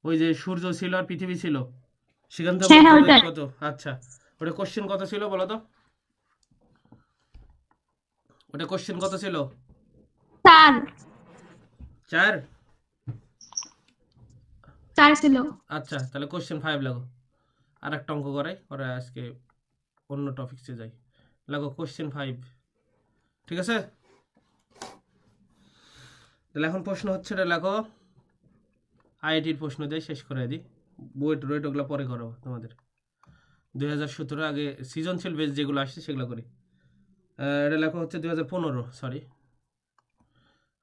ওই যে সূর্য ছিল আর পৃথিবী ছিল, সেখান থেকে হ্যাঁ হ্যাঁ মুক্ত বেগ ওটাই। কত? আচ্ছা, ওটা কোশ্চেন কত ছিল বলো তো? ওটা কোশ্চেন কত ছিল? 4। 4? 4 ছিল। আচ্ছা, তাহলে কোশ্চেন 5 লাগো। আর একটা অঙ্ক করাই, পরে আজকে অন্য টপিক্সে যাই। লাগো কোশ্চেন 5, ঠিক আছে? তাহলে এখন প্রশ্ন হচ্ছে, এটা লেখো। আইআইটির প্রশ্ন দিয়ে শেষ করে দিই, বইট রয়েট ওগুলো পরে করো তোমাদের। 2017 আগে সৃজনশীল বেস যেগুলো আসছে সেগুলো করি। এটা লেখা হচ্ছে 2015, সরি,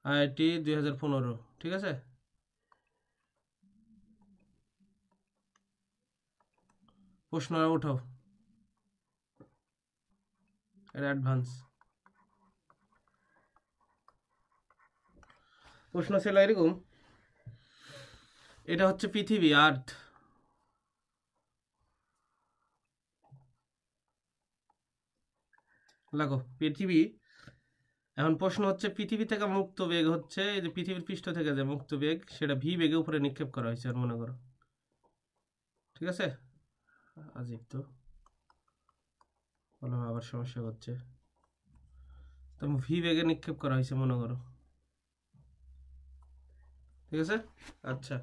আইআইটি 2015, ঠিক আছে? প্রশ্ন উঠাও, এটা অ্যাডভান্স প্রশ্ন ছিল এরকম। এটা হচ্ছে পৃথিবী, আর্থ। লাগো পৃথিবী। এখন প্রশ্ন হচ্ছে, পৃথিবী থেকে মুক্ত বেগ হচ্ছে, এই যে পৃথিবীর পৃষ্ঠ থেকে যে মুক্ত বেগ, সেটা ভি বেগে উপরে নিক্ষেপ করা হয়েছে আর মনে করো, ঠিক আছে? আজীব তো, বলো আবার সমস্যা হচ্ছে। তো ভি বেগে নিক্ষেপ করা হয়েছে মনে করো, ঠিক আছে? আচ্ছা,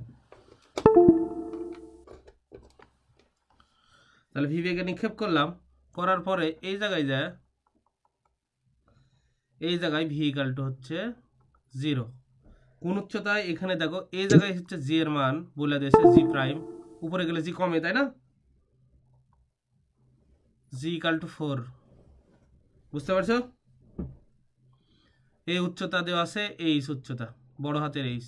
তাহলে ভি বেগে নিক্ষেপ করলাম, করার পরে এই জায়গায় যায়, এই জায়গায় ভি ইকাল টু হচ্ছে 0। কোন উচ্চতায়? এখানে দেখো এই জায়গায় হচ্ছে জি এর মান বলে দিয়েছে, জি প্রাইম। উপরে গেলে জি কমে, তাই না? জি ইকাল টু 4, বুঝতে পারছো? এই উচ্চতা দেওয়া আছে, এইচ উচ্চতা, বড় হাতের এইচ।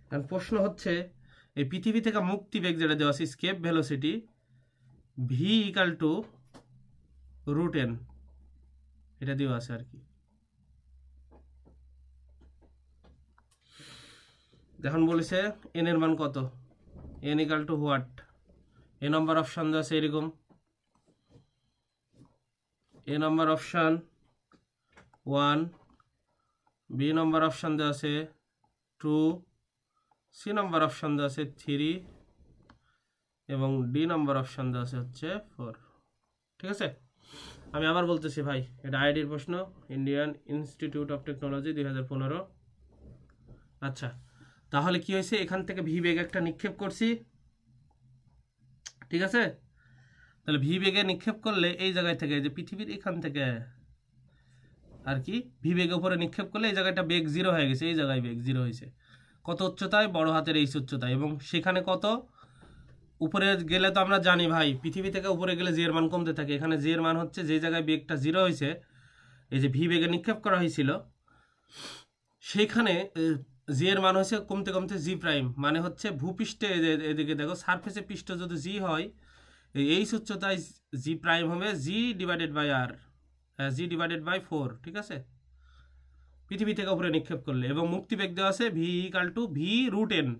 এখন প্রশ্ন হচ্ছে, এই পৃথিবী থেকে মুক্তি বেগ যেটা দেওয়া আছে, escape velocity, V equal to √n, এটা দেওয়া আছে আর কি। এখন বলেছে এন এর মান কত, N equal to what? A number option দেওয়া আছে এরকম, এ নম্বর অপশান 1, বি নম্বর অপশান দেওয়া আছে 2, সি নম্বর অপশান দেওয়া আছে 3, এবং ডি নম্বর অপশান দেওয়া আছে হচ্ছে 4, ঠিক আছে? আমি আবার বলতেছি ভাই, এটা আইআইটির প্রশ্ন, ইন্ডিয়ান ইনস্টিটিউট অফ টেকনোলজি 2015। আচ্ছা, তাহলে কি হয়েছে, এখান থেকে ভি বেগ একটা নিক্ষেপ করছি, ঠিক আছে? তাহলে ভি বেগে নিক্ষেপ করলে এই জায়গায় থেকে, যে পৃথিবীর এখান থেকে আর কি, ভি বেগে উপরে নিক্ষেপ করলে এই জায়গাটা বেগ 0 হয়ে গেছে, এই জায়গায় বেগ 0 হয়েছে। কত উচ্চতায়? বড় হাতের এইচ উচ্চতায়। এবং সেখানে কত উপরে গেলে তো আমরা জানি ভাই, পৃথিবী থেকে উপরে গেলে জি এর মান কমতে থাকে। এখানে জি এর মান হচ্ছে, যে জায়গায় বেগটা 0 হয়েছে, এই যে ভি বেগে নিক্ষেপ করা হয়েছিল, সেইখানে জি এর মান হচ্ছে কমতে কমতে জি প্রাইম, মানে হচ্ছে ভূপৃষ্ঠে, এদিকে দেখো সারফেসে পৃষ্ঠ যদি জি হয়, এইচ উচ্চতায় জি প্রাইম হবে G divided by R, G divided by 4, ঠিক আছে? পৃথিবী থেকে উপরে নিক্ষেপ করলে। এবং মুক্তিবেগ দেওয়া আছে ভি ইকাল টু v√n,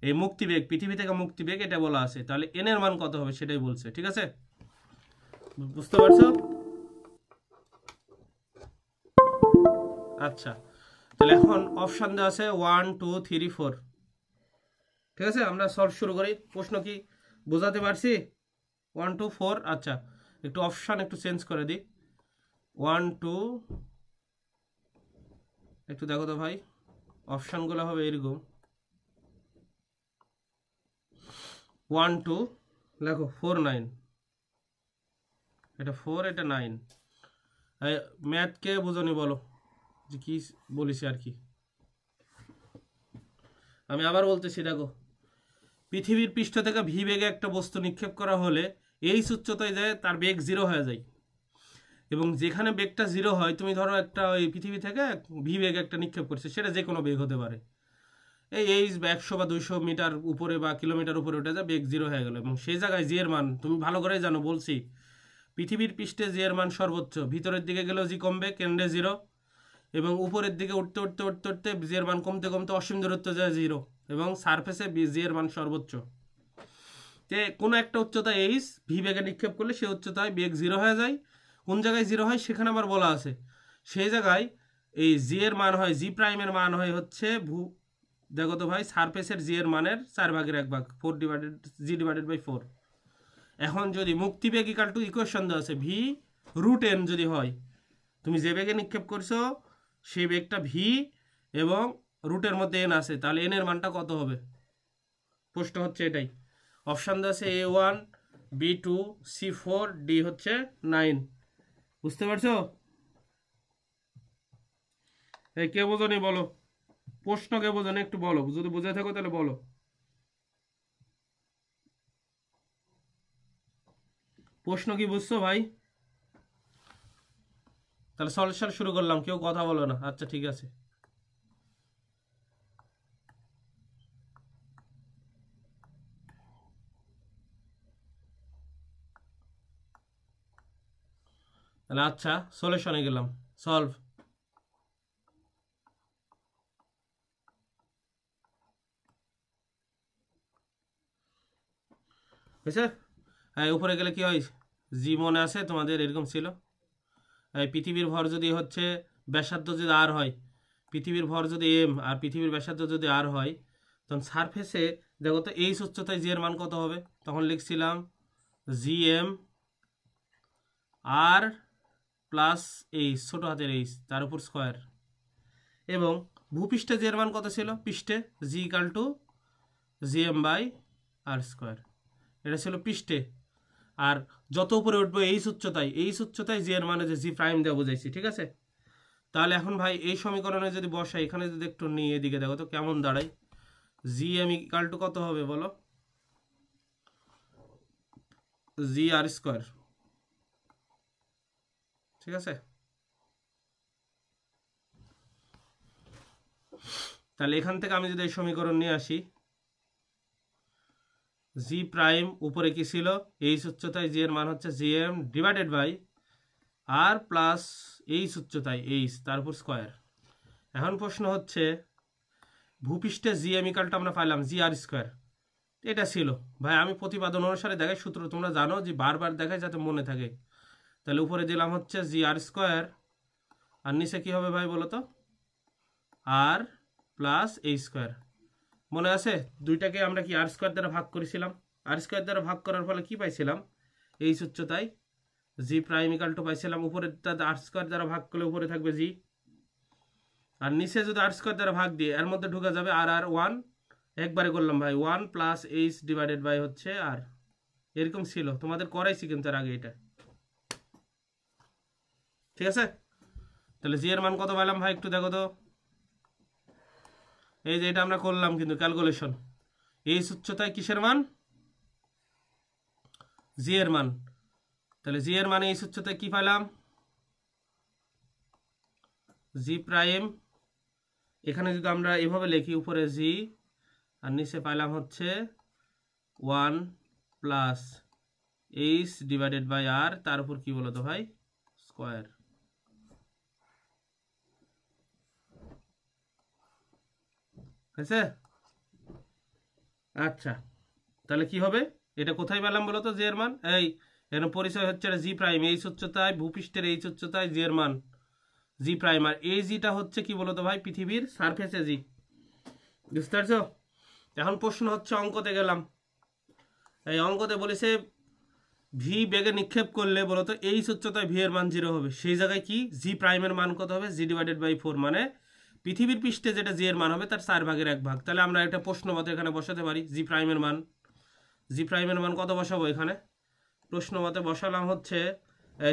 এই মুক্তিবেগ, পৃথিবী থেকে মুক্তিবেগ এটা বলা আছে। তাহলে এন এর মান কত হবে সেটাই বলছে, ঠিক আছে? বুঝতে পারছো? আচ্ছা, তাহলে এখন অপশান দেওয়া আছে 1, 2, 3, 4, ঠিক আছে? আমরা সলভ শুরু করি। প্রশ্ন কি বোঝাতে পারছি? 1, 2, 4। আচ্ছা, একটু অপশান একটু চেঞ্জ করে দিই। 1, 2, একটু দেখো তো ভাই, অপশানগুলো হবে এরকম, 1, 2, লেখো 4, 9, এটা 4, এটা 9। ম্যাথ কে বুঝনি বলো, যে কি বলেছি আর কি। আমি আবার বলতেছি, দেখো পৃথিবীর পৃষ্ঠ থেকে ভি বেগে একটা বস্তু নিক্ষেপ করা হলে এই উচ্চতায় যায়, তার বেগ 0 হয়ে যায়। এবং যেখানে বেগটা 0 হয়, তুমি ধরো একটা ওই পৃথিবী থেকে ভি বেগ একটা নিক্ষেপ করছে, সেটা যে কোনো বেগ হতে পারে, এই 100 বা 200 মিটার উপরে বা কিলোমিটার উপরে উঠে যায়, বেগ 0 হয়ে গেল। এবং সেই জায়গায় জি এর মান তুমি ভালো করে জানো, বলছি পৃথিবীর পৃষ্ঠে জি এর মান সর্বোচ্চ, ভিতরের দিকে গেলেও জি কমবে, কেন্দ্রে 0, এবং উপরের দিকে উঠতে উঠতে উঠতে উঠতে জি এর মান কমতে কমতে অসীম দূরত্ব যায় 0, এবং সারফেসে জি এর মান সর্বোচ্চ। যে কোনো একটা উচ্চতা এইচ ভি বেগে নিক্ষেপ করলে সেই উচ্চতায় বেগ 0 হয়ে যায়। কোন জায়গায় 0 হয় সেখানে আবার বলা আছে, সেই জায়গায় এই জি এর মান হয়, জি প্রাইমের মান হয় হচ্ছে দেখো তো ভাই সারফেসের জি এর মানের 4/1 4 ডিভাইডেড জি ডিভাইডেড বাই 4। এখন যদি মুক্তিবেগ ইকাল টু ইকুয়েশন দেওয়া আছে ভি রুট এন যদি হয়, তুমি যে বেগে নিক্ষেপ করছো সেই বেগটা ভি এবং রুটের মধ্যে এন আছে, তাহলে এন এর মানটা কত হবে? প্রশ্ন হচ্ছে এটাই। অপশান দেওয়া আছে A1 B2 C4 ডি হচ্ছে 9। বুঝতে পারছো? এই কে বোঝনি বলো, প্রশ্ন কে বোঝনি একটু বলো, যদি বুঝে থাকো তাহলে বলো। প্রশ্ন কি বুঝছো ভাই? তাহলে সলিউশন শুরু করলাম, কেউ কথা বলো না। আচ্ছা ঠিক আছে। তাহলে আচ্ছা সলিউশনে গেলাম, সলভ। বুঝছে? হ্যাঁ, উপরে গেলে কি হয়, জি মনে আছে তোমাদের এরকম ছিল। পৃথিবীর ভর যদি হচ্ছে ব্যাসার্ধ যদি আর হয়, পৃথিবীর ভর যদি এম আর পৃথিবীর ব্যাসার্ধ যদি আর হয়, তখন সারফেসে দেখো তো এইচ উচ্চতায় জি এর মান কত হবে? তখন লিখছিলাম G M R plus H, ছোটো হাতের এইচ, তার উপর স্কোয়ার। এবং ভূপৃষ্ঠে জি এর মান কত ছিল? পৃষ্ঠে g equal to G M by R square, এটা ছিল পৃষ্ঠে। আর যত উপরে উঠবো এইচ উচ্চতায় জি এর মানে যে জি প্রাইম দেওয়া বোঝাইছি, ঠিক আছে? তাহলে এখন ভাই এই সমীকরণে যদি বসাই, এখানে যদি একটু নিয়ে এদিকে দেখো তো কেমন দাঁড়ায়। জি এম ইকাল টু কত হবে বলো? জি আর স্কোয়ার, ঠিক আছে? তাহলে এখান থেকে আমি যদি এই সমীকরণ নিয়ে আসি, জি প্রাইম উপরে কি ছিল? এইচ উচ্চতায় জি এর মান হচ্ছে G M divided by R plus H উচ্চতায় এইচ, তার উপর স্কোয়ার। এখন প্রশ্ন হচ্ছে ভূপৃষ্ঠে জি এম ইকালটা আমরা পাইলাম জি আর স্কোয়ার, এটা ছিল। ভাই আমি প্রতিপাদন অনুসারে দেখাই, সূত্র তোমরা জানো যে বারবার দেখাই যাতে মনে থাকে। তাহলে উপরে দিলাম হচ্ছে জি আর স্কোয়ার, আর নিচে কি হবে ভাই বলো তো? আর প্লাস এই স্কোয়ার। মনে আছে দুইটাকে আমরা কি আর স্কোয়ার দ্বারা ভাগ করেছিলাম? আর স্কোয়ার দ্বারা ভাগ করার ফলে কি পাইছিলাম? এইচ উচ্চতায় জি প্রাইম ইকাল টু পাইছিলাম, উপরে আর স্কোয়ার দ্বারা ভাগ করলে উপরে থাকবে জি, আর নিচে যদি আর স্কোয়ার দ্বারা ভাগ দিয়ে এর মধ্যে ঢুকে যাবে আর আর ওয়ান, একবারে করলাম ভাই 1 প্লাস এইচ ডিভাইডেড বাই হচ্ছে আর। এরকম ছিল, তোমাদের করাইছি কিন্তু এর আগে এটা, ঠিক আছে? তাহলে জি এর মান কত পাইলাম ভাই একটু দেখো তো। এই যে এটা আমরা করলাম কিন্তু ক্যালকুলেশন, এইচ উচ্চতায় কিসের মান? জি এর মান। তাহলে জি এর মানে এইচ উচ্চতায় কি পাইলাম? জি প্রাইম। এখানে যদি আমরা এভাবে লিখি, উপরে জি আর নিচে পাইলাম হচ্ছে 1 প্লাস এইচ ডিভাইডেড বাই আর, তার উপর কি বলতো ভাই? স্কোয়ার। হয়েছে? আচ্ছা তাহলে কি হবে, এটা কোথায় পেলাম বলো তো জি এর মান? এই এর পরিচয় হচ্ছে জি প্রাইম, এইচ উচ্চতায় ভূপৃষ্ঠের এইচ উচ্চতায় জি এর মান জি প্রাইম, আর এই জিটা হচ্ছে কি বলতো ভাই? পৃথিবীর সারফেসে জি। বুঝতে পারছো? এখন প্রশ্ন হচ্ছে, অঙ্কতে গেলাম। এই অঙ্কতে বলেছে ভি বেগে নিক্ষেপ করলে বলতো এইচ উচ্চতায় ভি এর মান 0 হবে। সেই জায়গায় কি জি প্রাইমের মান কত হবে? জি ডিভাইডেড বাই 4, মানে পৃথিবীর পৃষ্ঠে যেটা জি এর মান হবে তার 4/1 তাহলে আমরা একটা প্রশ্ন মতো এখানে বসাতে পারি জি প্রাইমের মান। জি প্রাইমের মান কত বসাবো এখানে? প্রশ্ন মতে বসালাম হচ্ছে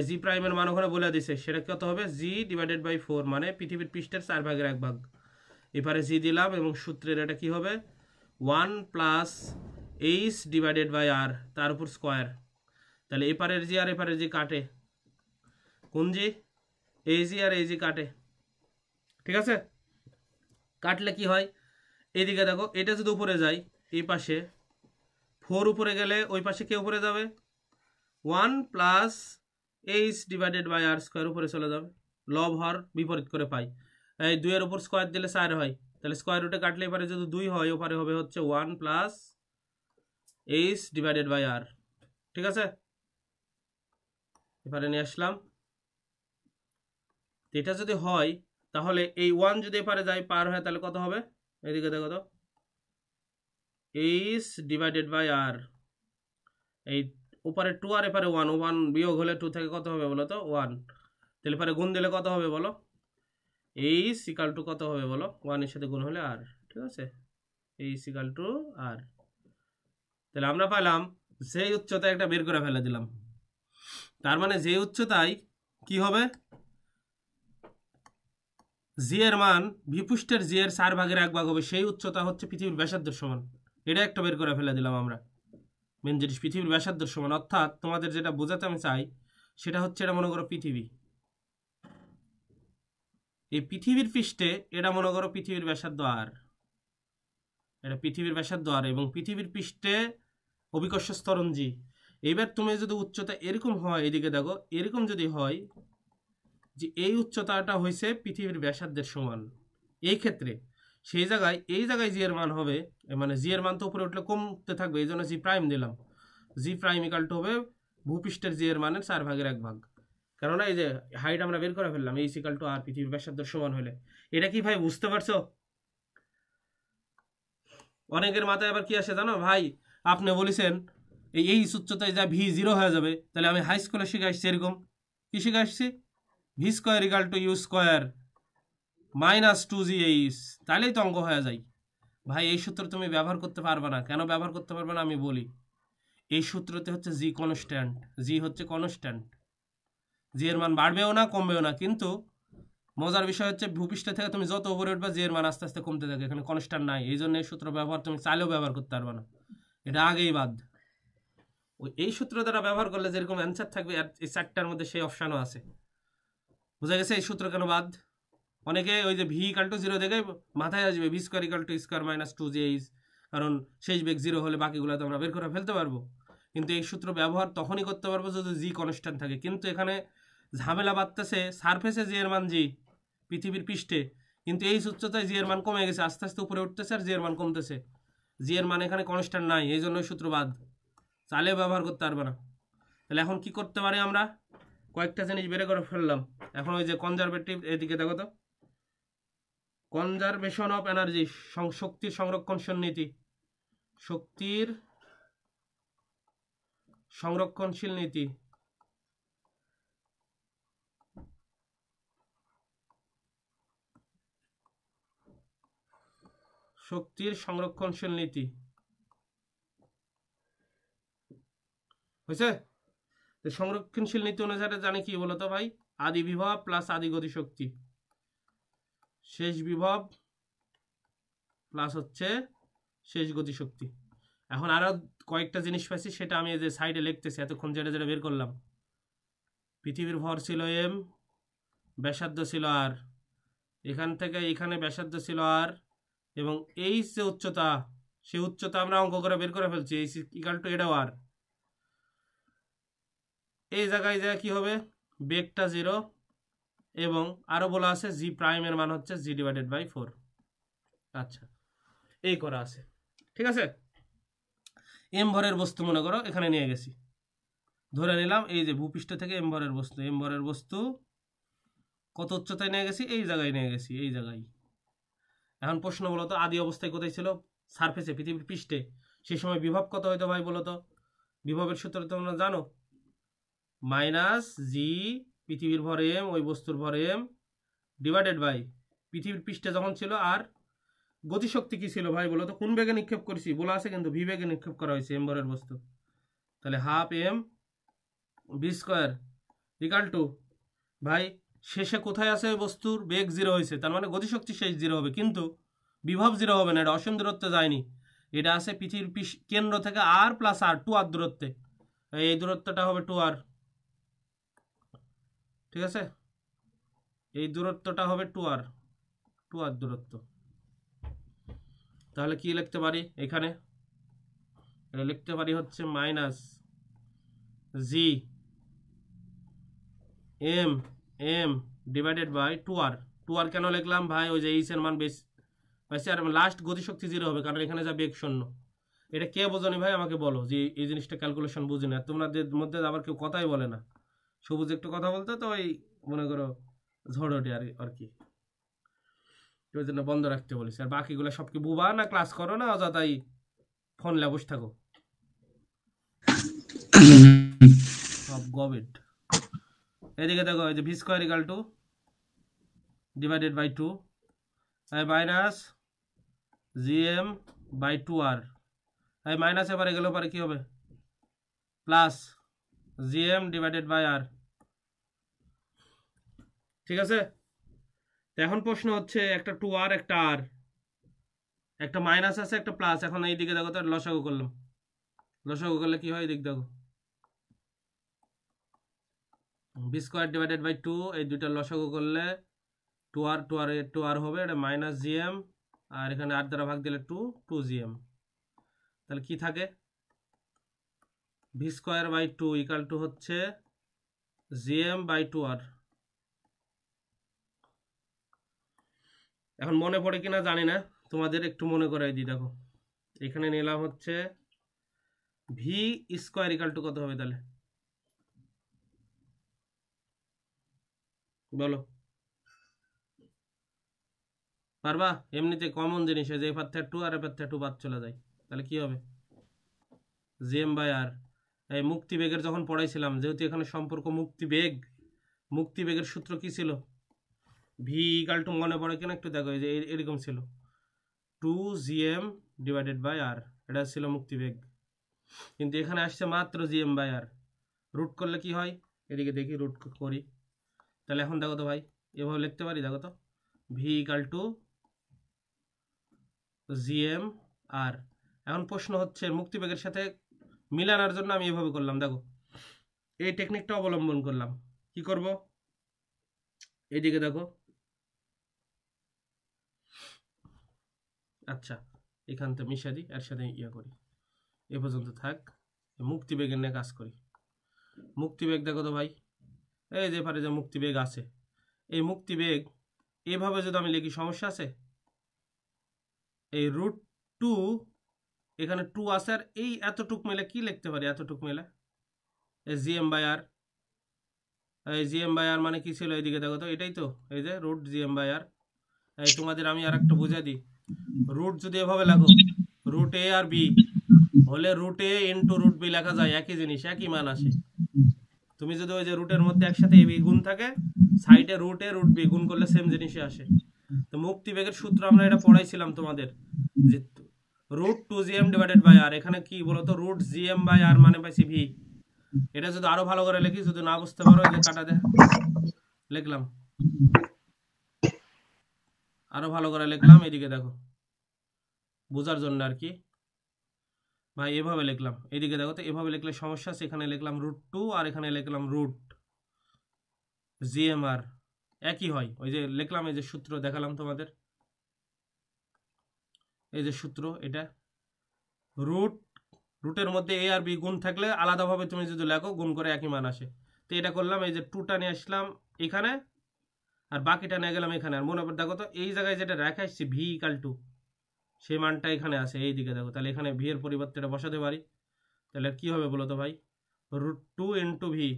জি প্রাইমের মান ওখানে বলে দিছে, সেটা কত হবে? জি ডিভাইডেড বাই 4, মানে পৃথিবীর পৃষ্ঠের 4/1। এবারে জি দিলাম এবং সূত্রের এটা কি হবে? 1 প্লাস এইচ ডিভাইডেড বাই আর, তার উপর স্কোয়ার। তাহলে এপারের জি আর এপারের জি কাটে, কোন জি? এই জি আর এই জি কাটে, ঠিক আছে? কাটলে কি হয়, এদিকে দেখো এটা যদি উপরে যায় এই পাশে 4 উপরে গেলে ওই পাশে কে উপরে যাবে? 1 plus h divided by R square উপরে চলে যাবে, লব হর বিপরীত করে পাই। এই 2 এর উপর স্কোয়ার দিলে 4 হয়, তাহলে স্কোয়ার রুটে কাটলে এবারে যদি 2 হয় ওপারে হবে হচ্ছে 1 plus h divided by r, ঠিক আছে? এবারে নিয়ে আসলাম, এটা যদি হয় তাহলে এই 1 যদি এপারে যায় পার হয় তাহলে কত হবে? এদিকে দেখো তো এইচ ডিভাইডেড বাই আর, এই উপরে 2 আর এপারে 1, 1 বিয়োগ হলে 2 থেকে কত হবে বলো তো 1, তাহলে পরে গুণ দিলে কত হবে বলো, এইচ ইকাল টু কত হবে বলো, 1 এর সাথে গুণ হলে আর, ঠিক আছে, এইচ ইকাল টু আর। তাহলে আমরা পেলাম সেই উচ্চতা একটা বের করে ফেলে দিলাম, তার মানে যে উচ্চতায় কি হবে, জি এর মান ভি পৃষ্ঠের জি এর 4/1 হবে, সেই উচ্চতা হচ্ছে পৃথিবীর ব্যাসার্ধের সমান। এটা একটা বের করে ফেলে দিলাম আমরা, মেন জিনিস পৃথিবীর ব্যাসার্ধের সমান। অর্থাৎ তোমাদের যেটা বোঝাতে আমি চাই সেটা হচ্ছে, এটা মনে করো পৃথিবী, এই পৃথিবীর পৃষ্ঠে এটা মনে করো পৃথিবীর ব্যাসার্ধ আর, এটা পৃথিবীর ব্যাসার্ধ আর, এবং পৃথিবীর পৃষ্ঠে অভিকর্ষ স্তরণ জি। এবার তুমি যদি উচ্চতা এরকম হয়, এদিকে দেখো এরকম যদি হয় যে এই উচ্চতাটা হয়েছে পৃথিবীর ব্যাসার্ধের সমান, এই ক্ষেত্রে সেই জায়গায় এই জায়গায় জি এর মান হবে, মানে জি এর মান তো উপরে উঠলে কমতে থাকবে, এই জন্য জি প্রাইম দিলাম, জি প্রাইম ইকাল টু হবে ভূপৃষ্ঠের জি এর মানের 4/1, কেননা এই যে হাইট আমরা বের করে ফেললাম, এইচ ইকাল টু আর পৃথিবীর ব্যাসার্ধের সমান হলে। এটা কি ভাই বুঝতে পারছো? অনেকের মাথায় আবার কি আসে জানো ভাই, আপনি বলেছেন এই উচ্চতায় যা ভি 0 হয়ে যাবে, তাহলে আমি হাই স্কুলে শিখে আসছি এরকম, কি শিখে আসছি, v square equal to u square minus 2gh, তাহলেই তো অঙ্ক হয়ে যায়। ভাই এই সূত্র তুমি ব্যবহার করতে পারবে না, কেন ব্যবহার করতে পারবে না আমি বলি। এই সূত্রতে হচ্ছে জি কনস্ট্যান্ট, জি হচ্ছে কনস্ট্যান্ট, জি এর মান বাড়বেও না কমবেও না, কিন্তু মজার বিষয় হচ্ছে ভূপৃষ্ঠ থেকে তুমি যত উপরে উঠবে জি এর মান আস্তে আস্তে কমতে থাকে, এখানে কনস্ট্যান্ট নাই, এই জন্য এই সূত্র ব্যবহার তুমি চাইলেও ব্যবহার করতে পারবে না, এটা আগেই বাদ। ওই এই সূত্র দ্বারা ব্যবহার করলে যেরকম অ্যান্সার থাকবে, আর এই 4টার মধ্যে সেই অপশানও আছে, বুঝা গেছে এই সূত্র কেন বাদ। অনেকে ওই যে ভি ইকাল টু 0 দেখে মাথায় আসবে V square equal two square minus 2gh, কারণ শেষ বেগ 0 হলে বাকিগুলো তো আমরা বের করে ফেলতে পারবো, কিন্তু এই সূত্র ব্যবহার তখনই করতে পারবো যদি জি কনস্ট্যান্ট থাকে। কিন্তু এখানে ঝামেলা বাড়তেছে, সারফেসে জি এর মান জি পৃথিবীর পৃষ্ঠে, কিন্তু এই উচ্চতায় জি এর মান কমে গেছে, আস্তে আস্তে উপরে উঠতেছে আর জি এর মান কমতেছে, জি এর মান এখানে কনস্ট্যান্ট নাই, এই জন্য সূত্র বাদ, চালেও ব্যবহার করতে পারবে না। তাহলে এখন কি করতে পারি আমরা, কয়েকটা জিনিস বের করে ফেললাম। এখন ওই যে কনজারভেটিভ, এদিকে দেখো তো, কনজারভেশন অফ এনার্জি, শক্তির সংরক্ষণশীল নীতি, শক্তির সংরক্ষণশীল নীতি, শক্তির সংরক্ষণশীল নীতি হয়েছে। সংরক্ষণশীল নীতি অনুসারে জানি কি বলতো ভাই, আদি বিভব প্লাস আদি গতিশক্তি, শেষ বিভব প্লাস হচ্ছে শেষ গতিশক্তি। এখন আরো কয়েকটা জিনিস পাইছি, সেটা আমি এই যে সাইডে লিখতেছি, এতক্ষণ যেটা যেটা বের করলাম। পৃথিবীর ভর ছিল এম, ব্যাসার্ধ ছিল আর, এখান থেকে এখানে ব্যাসার্ধ ছিল আর, এবং এই যে উচ্চতা, সেই উচ্চতা আমরা অঙ্ক করে বের করে ফেলছি, এই ইকাল টু এটাও আর, এই জায়গায় যা কি হবে, বেগটা 0, এবং আরো বলা আছে জি প্রাইমের মান হচ্ছে জি ডিভাইডেড বাই 4। আচ্ছা, এই করা আছে, ঠিক আছে। এম ভরের বস্তু মনে করো এখানে নিয়ে গেছি, ধরে নিলাম এই যে ভূপৃষ্ঠ থেকে এম ভরের বস্তু, এম ভরের বস্তু কত উচ্চতায় নিয়ে গেছি, এই জায়গায় নিয়ে গেছি, এই জায়গায়। এখন প্রশ্ন বলতো আদি অবস্থায় কোথায় ছিল, সারফেসে পৃথিবীর পৃষ্ঠে, সেই সময় বিভব কত হইতো ভাই বলতো, বিভবের সূত্র তোমরা জানো, মাইনাস জি পৃথিবীর ভর এম, ওই বস্তুর ভর এম, ডিভাইডেড বাই পৃথিবীর পৃষ্ঠে যখন ছিল আর, গতিশক্তি কি ছিল ভাই বলতো, কোন বেগে নিক্ষেপ করেছি বলা আছে, কিন্তু ভি বেগে নিক্ষেপ করা হয়েছে এম ভরের বস্তু, তাহলে half m v square equal to, ভাই শেষে কোথায় আছে ওই বস্তুর বেগ 0 হয়েছে, তার মানে গতিশক্তি শেষ 0 হবে, কিন্তু বিভব 0 হবে না, এটা অসীম দূরত্বে যায়নি, এটা আছে পৃথিবীর কেন্দ্র থেকে আর প্লাস আর 2 আর দূরত্বে, এই দূরত্বটা হবে 2 আর, ঠিক আছে, এই দূরত্বটা হবে 2 আর দূরত্ব। তাহলে কি লিখতে পারি এখানে, এটা লিখতে পারি হচ্ছে minus g m m divided by 2 r কেন লিখলাম ভাই, ওই যে এইচ এর মান বেশি আর লাস্ট গতিশক্তি 0 হবে, কারণ এখানে যা বেগ 0। এটা কে বোঝনি ভাই আমাকে বলো, যে এই জিনিসটা ক্যালকুলেশন বুঝি না, তোমাদের মধ্যে আবার কেউ কথাই বলে না, সবুজ একটু কথা বলতে তো ওই মনে করো ঝড় ওঠে আর কি, ওই জন্য বন্ধ রাখতে বলেছি, আর বাকিগুলো সব কি বুবা না ক্লাস করো না অযথাই ফোন লে বসে থাকো সব গবেট। এদিকে দেখো এই যে v square equal to divided by 2 minus g m by 2r। এই মাইনাস এবারে গেলেও পারে কি হবে plus g m divided by r. ঠিক আছে, তো এখন প্রশ্ন হচ্ছে একটা 2r একটা আর, একটা মাইনাস আছে একটা প্লাস। এখন এই দিকে দেখো তো লসাগু করলাম, লসাগু করলে কি হয় দিক দেখো বি স্কোয়ার ডিভাইডেড বাই 2, এই দুইটা লসাগু করলে 2r হবে, এটা মাইনাস জিএম আর এখানে আর দ্বারা ভাগ দিলে 2gm। তাহলে কি থাকে v square by 2 equal to হচ্ছে জিএম বাই 2r। এখন মনে পড়ে কিনা জানি না, তোমাদের একটু মনে করাই দিই। দেখো এখানে নিলাম হচ্ছে ভি স্কোয়ার ইকাল টু কত হবে তাহলে বলো, পারবা? এমনিতে কমন জিনিস, যে এপার থেকে 2 আর এপার থেকে 2 বাদ চলে যায়, তাহলে কি হবে জিএম বাই আর। এই মুক্তিবেগের যখন পড়াইছিলাম, যেহেতু এখানে সম্পর্ক মুক্তিবেগ, মুক্তিবেগের সূত্র কি ছিল ভি ইকাল টু, মনে পড়ে কিনা একটু দেখো, এই যে এরকম ছিল 2gm ডিভাইডেড বাই আর, এটা ছিল মুক্তিবেগ। কিন্তু এখানে আসছে মাত্র জিএম বাই আর। রুট করলে কি হয় এদিকে দেখি, রুট করি। তাহলে এখন দেখো তো ভাই এভাবে লিখতে পারি, দেখো তো ভি ইকাল টু জিএম আর। এখন প্রশ্ন হচ্ছে মুক্তিবেগের সাথে মিলানোর জন্য আমি এভাবে করলাম, দেখো এই টেকনিকটা অবলম্বন করলাম। কি করব এইদিকে দেখো, আচ্ছা এখান থেকে মিশা দিই, এর সাথে ইয়া করি, এ পর্যন্ত থাক। মুক্তিবেগের নিয়ে কাজ করি। মুক্তিবেগ দেখো তো ভাই, এই যে পারে যে মুক্তিবেগ আছে, এই মুক্তিবেগ এভাবে যদি আমি লিখি সমস্যা আছে? এই রুট 2 এখানে 2 আছে, আর এই এতটুক মেলে কি লিখতে পারি, এতটুক মেলে এই জিএম বাই আর। এই জিএম বাই আর মানে কি ছিল এইদিকে দেখো তো, এটাই তো এই যে রুট জিএম বাই আর। এই তোমাদের আমি আর একটা বুঝাই দিই, রুট যদি এভাবে লেখো রুট এ আর বি হলে রুট এ ইন্টু রুট বি লেখা যায়, একই জিনিস একই মান আসে। তুমি যদি ওই যে রুটের মধ্যে একসাথে এ বি গুণ থাকে, সাইডে রুট এ রুট বি গুণ করলে সেম জিনিসই আসে। তো মুক্তিবেগের সূত্র আমরা এটা পড়াইছিলাম তোমাদের, যে রুট 2gm ডিভাইডেড বাই আর। এখানে কি বলতো রুট জিএম বাই আর মানে পাইছি ভি। এটা যদি আরো ভালো করে লিখি, যদি না বুঝতে পারো এই যে কাটা দে লিখলাম, আরো ভালো করে লিখলাম, এদিকে দেখো বোঝার জন্য আর কি ভাই এভাবে লিখলাম। এদিকে দেখো তো এভাবে লিখলে সমস্যা আছে, এখানে লিখলাম রুট 2 আর এখানে লিখলাম রুট জিএম আর, একই হয়। ওই যে লিখলাম, এই যে সূত্র দেখালাম তোমাদের, এই যে সূত্র এটা রুটের মধ্যে এ আর বি গুণ থাকলে আলাদাভাবে তুমি যদি লেখো গুণ করে একই মান আসে। তো এটা করলাম, এই যে 2টা নিয়ে আসলাম এখানে আর বাকিটা নিয়ে গেলাম এখানে। আর মনে করে দেখো তো এই জায়গায় যেটা রেখে আসছি ভি ইকাল টু, সেই মানটা এখানে আছে এই দিকে দেখো। তাহলে এখানে ভি এর পরিবর্তে এটা বসাতে পারি, তাহলে কি হবে বলো তো ভাই রুট 2 ইন্টু ভি।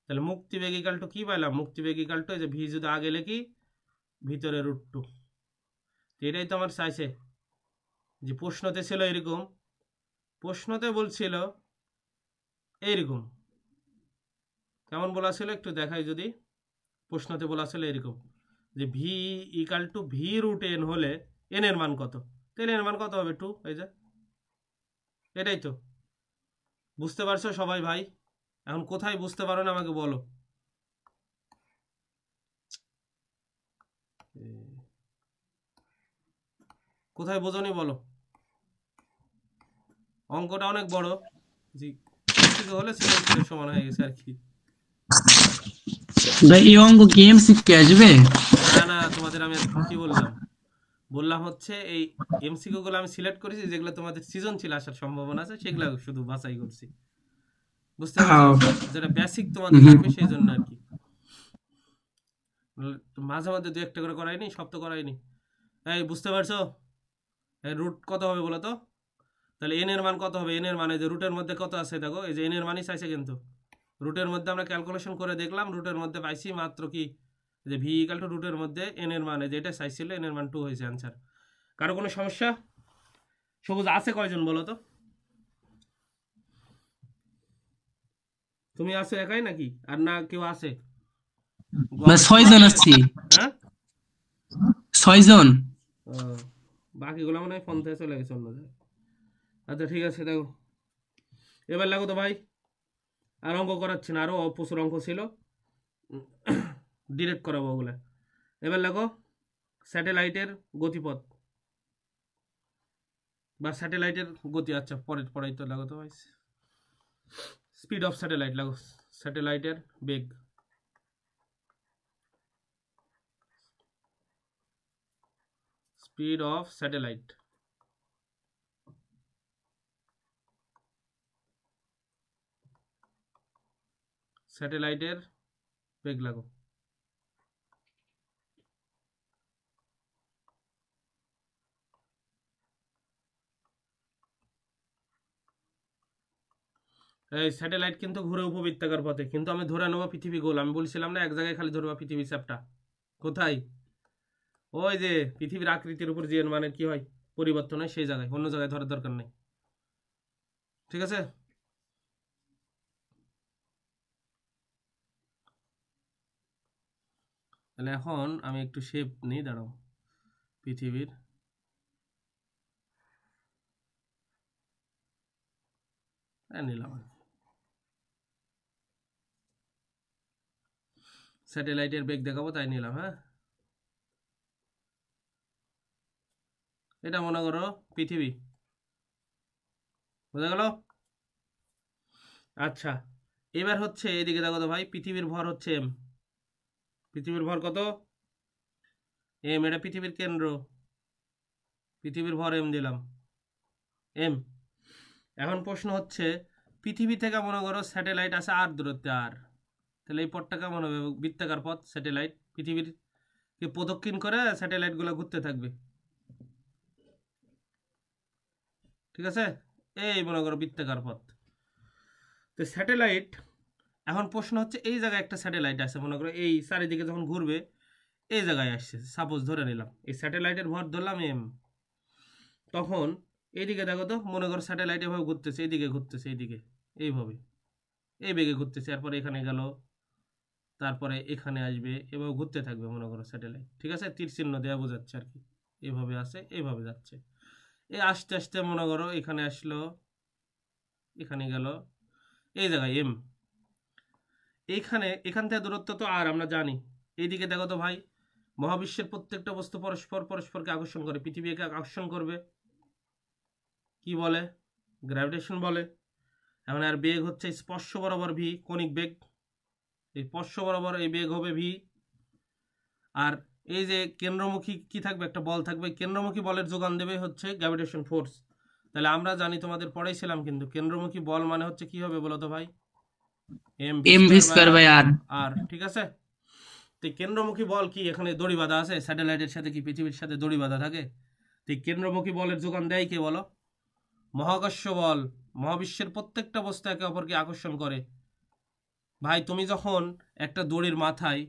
তাহলে মুক্তিবেগ ইকাল টু কি পাইলাম, মুক্তিবেগ ইকাল টু এই যে ভি যদি আগে লিখি ভিতরে রুট 2। এটাই তো আমার চাইছে, যে প্রশ্নতে ছিল এরকম, প্রশ্নতে বলছিল এইরকম, কেমন বলা ছিল একটু দেখাই। যদি প্রশ্নতে বলা ছিল এরকম যে v equal to v root n হলে এন এর মান কত, তাহলে এর মান কত হবে 2। এই যে এটাই তো, বুঝতে পারছো সবাই ভাই? এখন কোথায় বুঝতে পারো না আমাকে বলো। কোথায় বোঝনি বলো, অঙ্কটা অনেক বড়, জি হলে সিলেক্টের সমান হয়ে গেছে আর কি। ভাই এই অঙ্ক কি এমসিকিউ আসবে? না না, তোমাদের আমি কি বললাম হচ্ছে এই এমসিকিউ গুলো আমি সিলেক্ট করেছি, যেগুলো তোমাদের সিজন ছিল আসার সম্ভাবনা আছে সেগুলো শুধু বাছাই করছি, বুঝতে পারছো? যেটা বেসিক তোমাদের লাগবে সেই জন্য আর কি। মাঝে মাঝে দু একটা করে করাইনি, সব তো করাইনি। এই বুঝতে পারছো রুট কত হবে বলো তো? তাহলে এন এর মান কত হবে, এন এর মানে যে রুটের মধ্যে কত আছে দেখো, এই যে এন এর মানই চাইছে, কিন্তু রুটের মধ্যে আমরা ক্যালকুলেশন করে দেখলাম, রুটের মধ্যে পাইছি মাত্র কি যে ভি ইকাল টু রুটের মধ্যে এন এর মানে যেটা চাইছিল এন এর মান 2 হয়েছে অ্যান্সার। কারো কোনো সমস্যা? সবুজ আছে কয়জন বলো তো? তুমি আছো একাই নাকি আর না কেউ আছে? মানে 6 জন আছি, হ্যাঁ 6 জন। ও, বাকিগুলো মনে হয় ফোন থেকে চলে গেছে অন্য জায়গায়। আচ্ছা ঠিক আছে, দেখো এবার লাগো তো ভাই। আর অঙ্ক করাচ্ছি না, আরও প্রচুর অঙ্ক ছিল, ডিরেক্ট করাবো ওগুলা। এবার লাগো স্যাটেলাইটের গতিপথ বা স্যাটেলাইটের গতি। আচ্ছা পরের পড়াই তো লাগো তো ভাই, স্পিড অফ স্যাটেলাইট লাগো, স্যাটেলাইটের বেগ। স্পিড অফ স্যাটেলাইট, স্যাটেলাইটের বেগ লাগো। এই স্যাটেলাইট কিন্তু ঘুরে উপবৃত্তাকার পথে, কিন্তু আমি ধরে নেবো পৃথিবী গোল। আমি বলছিলাম না এক জায়গায় খালি ধরবা পৃথিবীর চাপটা, কোথায়? ওই যে পৃথিবীর আকৃতির উপর যে মানে কি হয় পরিবর্তন হয় সেই জায়গায়, অন্য জায়গায় ধরার দরকার নেই। ঠিক আছে, তাহলে এখন আমি একটু শেপ নিই, দাঁড়াও। পৃথিবীর নিলাম স্যাটেলাইটের বেগ দেখাবো তাই নিলাম। হ্যাঁ, এটা মনে করো পৃথিবী, বোঝা গেল? আচ্ছা এবার হচ্ছে এদিকে দেখো তো ভাই, পৃথিবীর ভর হচ্ছে এম। পৃথিবীর ভর কত? এম, এটা পৃথিবীর কেন্দ্র, পৃথিবীর ভর এম দিলাম, এম। এখন প্রশ্ন হচ্ছে পৃথিবী থেকে মনে করো স্যাটেলাইট আছে আর দূরত্বে আর, তাহলে এই পথটা কেমন হবে? বৃত্তাকার পথ। স্যাটেলাইট পৃথিবীরকে প্রদক্ষিণ করে স্যাটেলাইটগুলো ঘুরতে থাকবে, ঠিক আছে? এই মনে করো বৃত্তাকার পথ। তো স্যাটেলাইট, এখন প্রশ্ন হচ্ছে এই জায়গায় একটা স্যাটেলাইট আছে, মনে করো এই চারিদিকে যখন ঘুরবে এই জায়গায় আসছে, সাপোজ ধরে নিলাম এই স্যাটেলাইটের ভর ধরলাম এম। তখন এইদিকে দেখো তো, মনে করো স্যাটেলাইট এভাবে ঘুরতেছে, এইদিকে ঘুরতেছে, এইদিকে এইভাবে এই বেগে ঘুরতেছে, এরপরে এখানে গেল, তারপরে এখানে আসবে, এভাবে ঘুরতে থাকবে মনে করো স্যাটেলাইট, ঠিক আছে? তীর চিহ্ন দেওয়া বোঝাচ্ছে আর কি, এইভাবে আসে এইভাবে যাচ্ছে। এই আস্তে আস্তে মনে করো এখানে আসলো, এখানে গেল, এই জায়গায় এম। এখান থেকে দূরত্ব তো আর আমরা জানি। এইদিকে দেখো তো ভাই, মহাবিশ্বের প্রত্যেকটা বস্তু পরস্পরকে আকর্ষণ করে, পৃথিবীকে আকর্ষণ করবে কি বলে? গ্র্যাভিটেশন বলে। এখন আর বেগ হচ্ছে স্পর্শ বরাবর ভি, কণিক বেগ। এই স্পর্শ বরাবর এই বেগ হবে ভি। আর এই যে কেন্দ্রমুখী কি থাকবে, একটা বল থাকবে, কেন্দ্রমুখী বলের যোগান দেবে হচ্ছে গ্র্যাভিটেশন ফোর্স। তাহলে আমরা জানি, তোমাদের পড়াইছিলাম কিন্তু, কেন্দ্রমুখী বল মানে হচ্ছে কি হবে বলো তো ভাই? M V square by r, ঠিক আছে? তো কেন্দ্রমুখী বল কি, এখানে দড়ি বাঁধা আছে, স্যাটেলাইটের সাথে কি পৃথিবীর সাথে দড়ি বাঁধা থাকে? তো কেন্দ্রমুখী বলের যোগান দেয় কে বলো? মহাকর্ষ বল। মহাবিশ্বের প্রত্যেকটা বস্তু একে অপরকে আকর্ষণ করে। ভাই তুমি যখন একটা দড়ির মাথায়